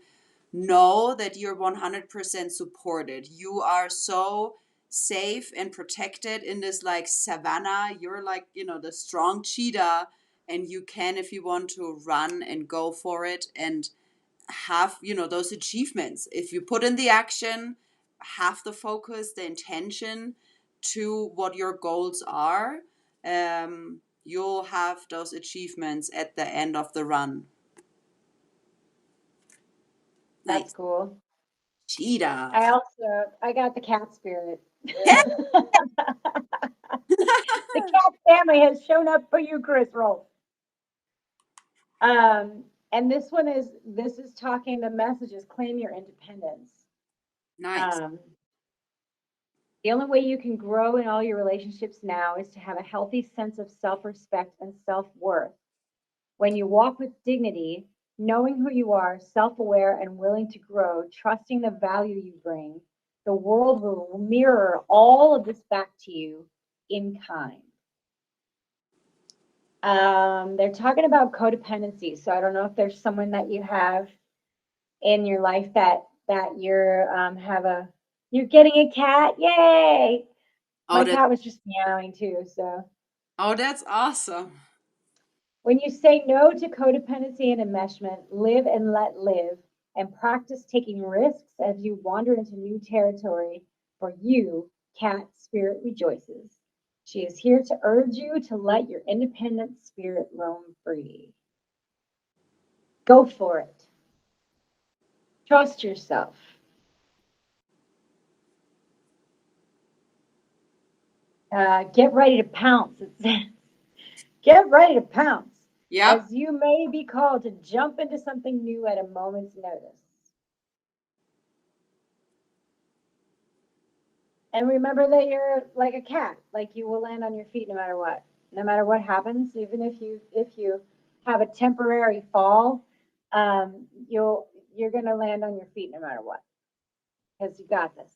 know that you're 100% supported. You are so safe and protected in this like savannah. You're like, you know, the strong cheetah, and you can, if you want to, run and go for it and have, you know, those achievements. If you put in the action, have the focus, the intention to what your goals are, you'll have those achievements at the end of the run. That's Nice. cool. Cheetah. I got the cat spirit. Yeah. The cat family has shown up for you, Chris Roll. And this is talking, the message is claim your independence. Nice. The only way you can grow in all your relationships now is to have a healthy sense of self-respect and self-worth. When you walk with dignity, knowing who you are, self-aware and willing to grow, trusting the value you bring, the world will mirror all of this back to you in kind. They're talking about codependency. So I don't know if there's someone that you have in your life that you're you're getting a cat. Yay! Oh, My cat was just meowing too. So that's awesome. when you say no to codependency and enmeshment, live and let live, and practice taking risks as you wander into new territory, for you, cat spirit rejoices. She is here to urge you to let your independent spirit roam free. Go for it. Trust yourself. Get ready to pounce. It says, get ready to pounce, Yep. as you may be called to jump into something new at a moment's notice. And remember that you're like a cat, like you will land on your feet no matter what. No matter what happens, even if you have a temporary fall, you're gonna land on your feet no matter what. Because you got this.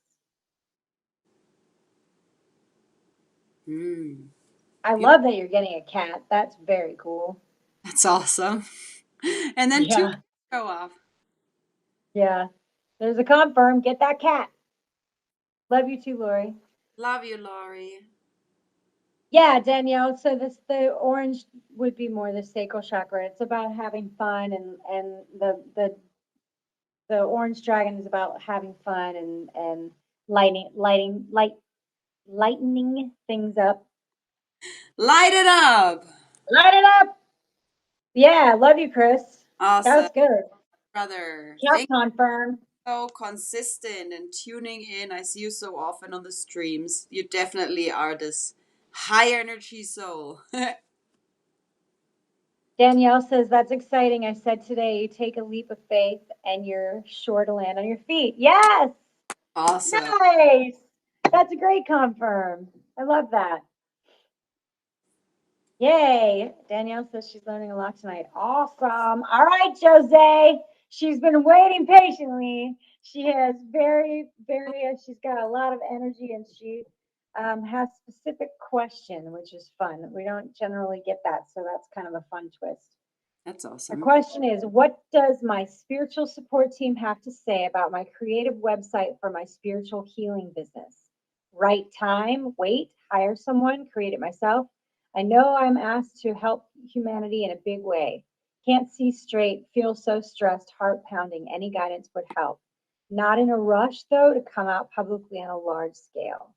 I love that you're getting a cat. That's very cool. That's awesome. And then two Yeah. go off. Yeah. There's a confirm. Get that cat. Love you too, Lori. Love you, Lori. Yeah, Danielle. So the orange would be more the sacral chakra. It's about having fun, and the orange dragon is about having fun and lightening things up. Light it up. Light it up. Yeah, love you, Chris. Awesome. That was good. Brother. Cat confirm. So consistent and tuning in. I see you so often on the streams. You definitely are this high energy soul. Danielle says, that's exciting. I said today, you take a leap of faith and you're sure to land on your feet. Yes. Awesome. Nice. That's a great confirm. I love that. Yay. Danielle says she's learning a lot tonight. Awesome. All right, Jose. She's been waiting patiently. She has she's got a lot of energy, and she has specific question, which is fun. We don't generally get that, so that's kind of a fun twist. That's The awesome. question is, what does my spiritual support team have to say about my creative website for my spiritual healing business? Right time, wait, hire someone, create it myself. I know I'm asked to help humanity in a big way. Can't see straight, feel so stressed, heart pounding. Any guidance would help. Not in a rush, though, to come out publicly on a large scale.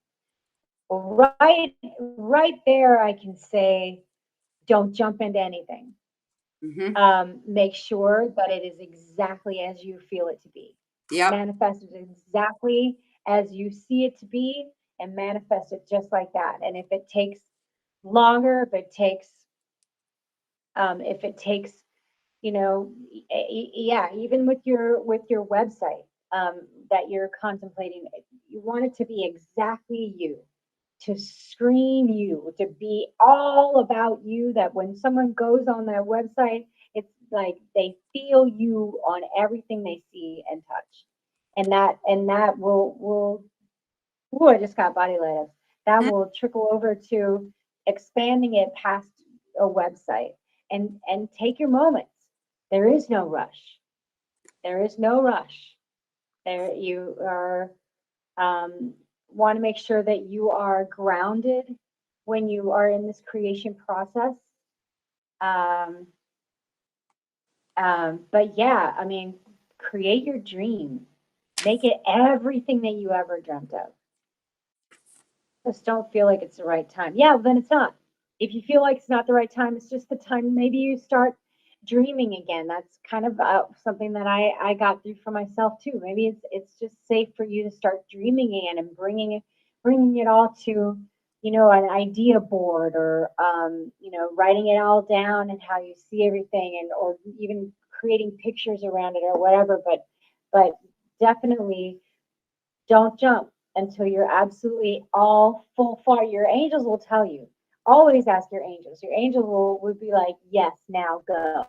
Well, right there, I can say, don't jump into anything. Make sure that it is exactly as you feel it to be. Yep. Manifest it exactly as you see it to be, and manifest it just like that. And if it takes longer, if it takes, yeah, even with your website, that you're contemplating, you want it to be exactly you, to scream you, to be all about you, that when someone goes on that website, it's like they feel you on everything they see and touch. And that will ooh, I just got body light ups. That will trickle over to expanding it past a website, and take your moments. There is no rush. There is no rush. There you are, want to make sure that you are grounded when you are in this creation process. Um, but yeah, I mean, create your dream. Make it everything that you ever dreamt of. Just don't feel like it's the right time. Yeah, well, then it's not. If you feel like it's not the right time, it's just the time. Maybe you start dreaming again. That's kind of something that I got through for myself too. Maybe it's just safe for you to start dreaming again and bringing it all to, an idea board, or writing it all down and how you see everything, and or even creating pictures around it or whatever. But definitely don't jump until you're absolutely all full far. Your angels will tell you. Always ask your angels. Your angel will be like, yes, now go.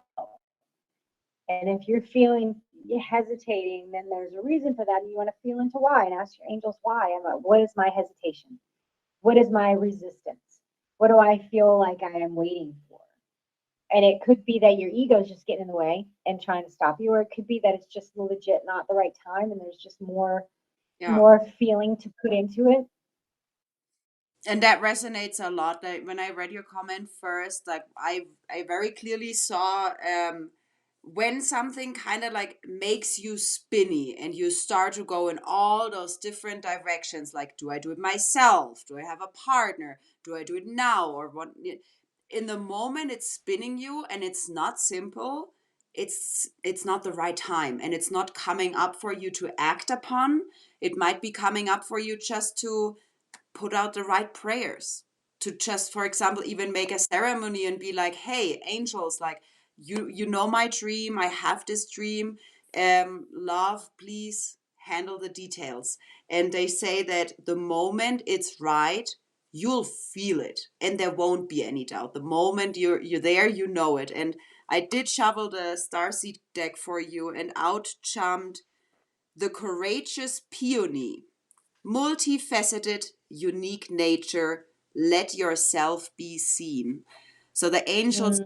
And if you're feeling hesitating, then there's a reason for that. And you want to feel into why and ask your angels why. I'm like, what is my hesitation? What is my resistance? What do I feel like I am waiting for? And it could be that your ego is just getting in the way and trying to stop you, or it could be that it's just legit not the right time and there's just more Yeah. more feeling to put into it. And that resonates a lot. Like when I read your comment first, like I very clearly saw when something kind of like makes you spinny and you start to go in all those different directions. Like, do I do it myself? Do I have a partner? Do I do it now? Or what? In the moment it's spinning you and it's not simple. It's not the right time, and it's not coming up for you to act upon. It might be coming up for you just to put out the right prayers, to just, for example, even make a ceremony and be like, hey, angels, like, you know my dream, I have this dream, love, please handle the details. And they say that the moment it's right, you'll feel it and there won't be any doubt. The moment you're there, you know it. And I did shuffle the starseed deck for you, and out jumped the courageous peony. Multifaceted, unique nature, let yourself be seen. So the angels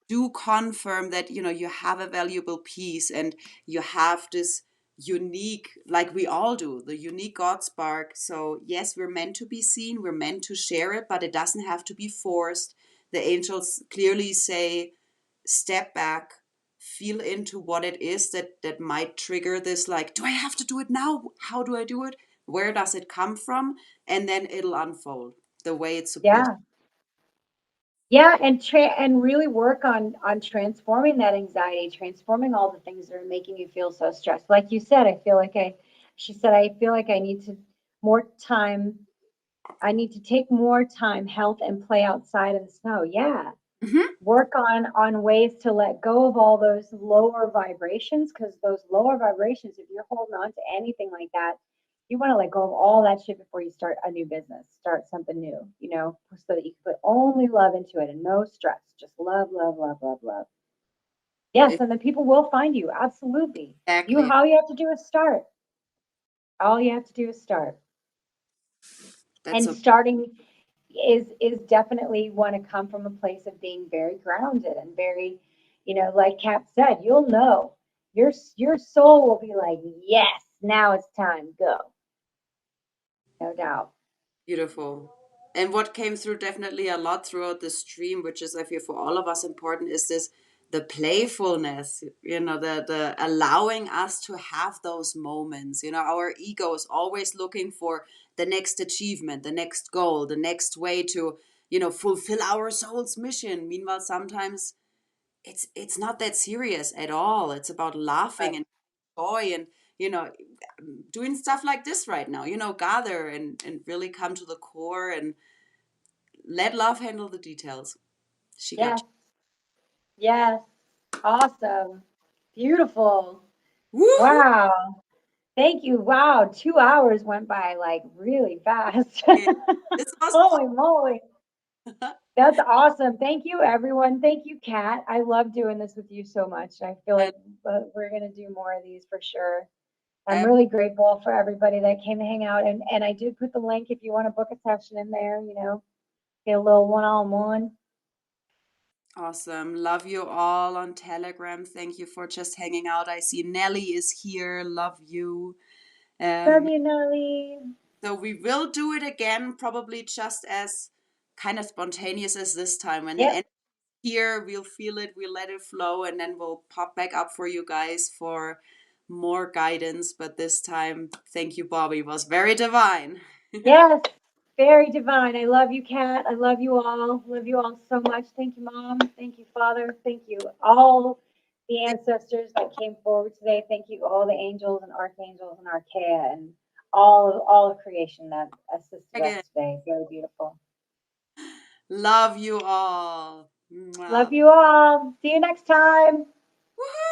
do confirm that, you have a valuable piece, and you have this unique, like we all do, the unique God spark. So yes, we're meant to be seen, we're meant to share it, but it doesn't have to be forced. The angels clearly say, step back, feel into what it is that might trigger this, like, do I have to do it now? How do I do it? Where does it come from? And then it'll unfold the way it's supposed to. Yeah. Yeah, and really work on transforming that anxiety, transforming all the things that are making you feel so stressed. Like you said, she said, I feel like I need to more time. I need to take more time, health, and play outside in the snow. Yeah. Mm-hmm. Work on ways to let go of all those lower vibrations, because those lower vibrations, if you're holding on to anything like that, you want to let go of all that shit before you start a new business, start something new, so that you can put only love into it and no stress, just love, love, love, love, love. Yes, and then people will find you. Absolutely. Exactly. All you have to do is start. All you have to do is start. That's And a starting is definitely want to come from a place of being very grounded and very, like Kat said, you'll know your soul will be like, yes, now it's time, go. No doubt. beautiful. And what came through definitely a lot throughout the stream, which is, I feel, for all of us important, is this the playfulness, the allowing us to have those moments. Our ego is always looking for the next achievement, the next goal, the next way to, fulfill our soul's mission. Meanwhile, sometimes it's not that serious at all. It's about laughing Right. and joy and, doing stuff like this right now, gather and really come to the core and let love handle the details. She got Yes. Yes. Awesome. Beautiful. you. Woohoo! Wow. Thank you. Wow, 2 hours went by like really fast. This was Holy moly. That's awesome. Thank you, everyone. Thank you, Kat. I love doing this with you so much. I feel like we're going to do more of these for sure. I'm really grateful for everybody that came to hang out. And I did put the link if you want to book a session in there, you know, get a little one-on-one. Awesome. Love you all on Telegram. Thank you for just hanging out. I see Nelly is here. Love you. Love you, Nelly. So we will do it again, probably just as kind of spontaneous as this time. When the Yep. end here, we'll feel it, we'll let it flow, and then we'll pop back up for you guys for more guidance. But this time, thank you, Bobby. It was very divine. Yes. Very divine. I love you, Kat. I love you all. Love you all so much. Thank you, Mom. Thank you, Father. Thank you, all the ancestors that came forward today. Thank you, all the angels and archangels and archaea and all of creation that assisted Again, us today. Very beautiful. love you all. Mwah. Love you all. See you next time. Woohoo!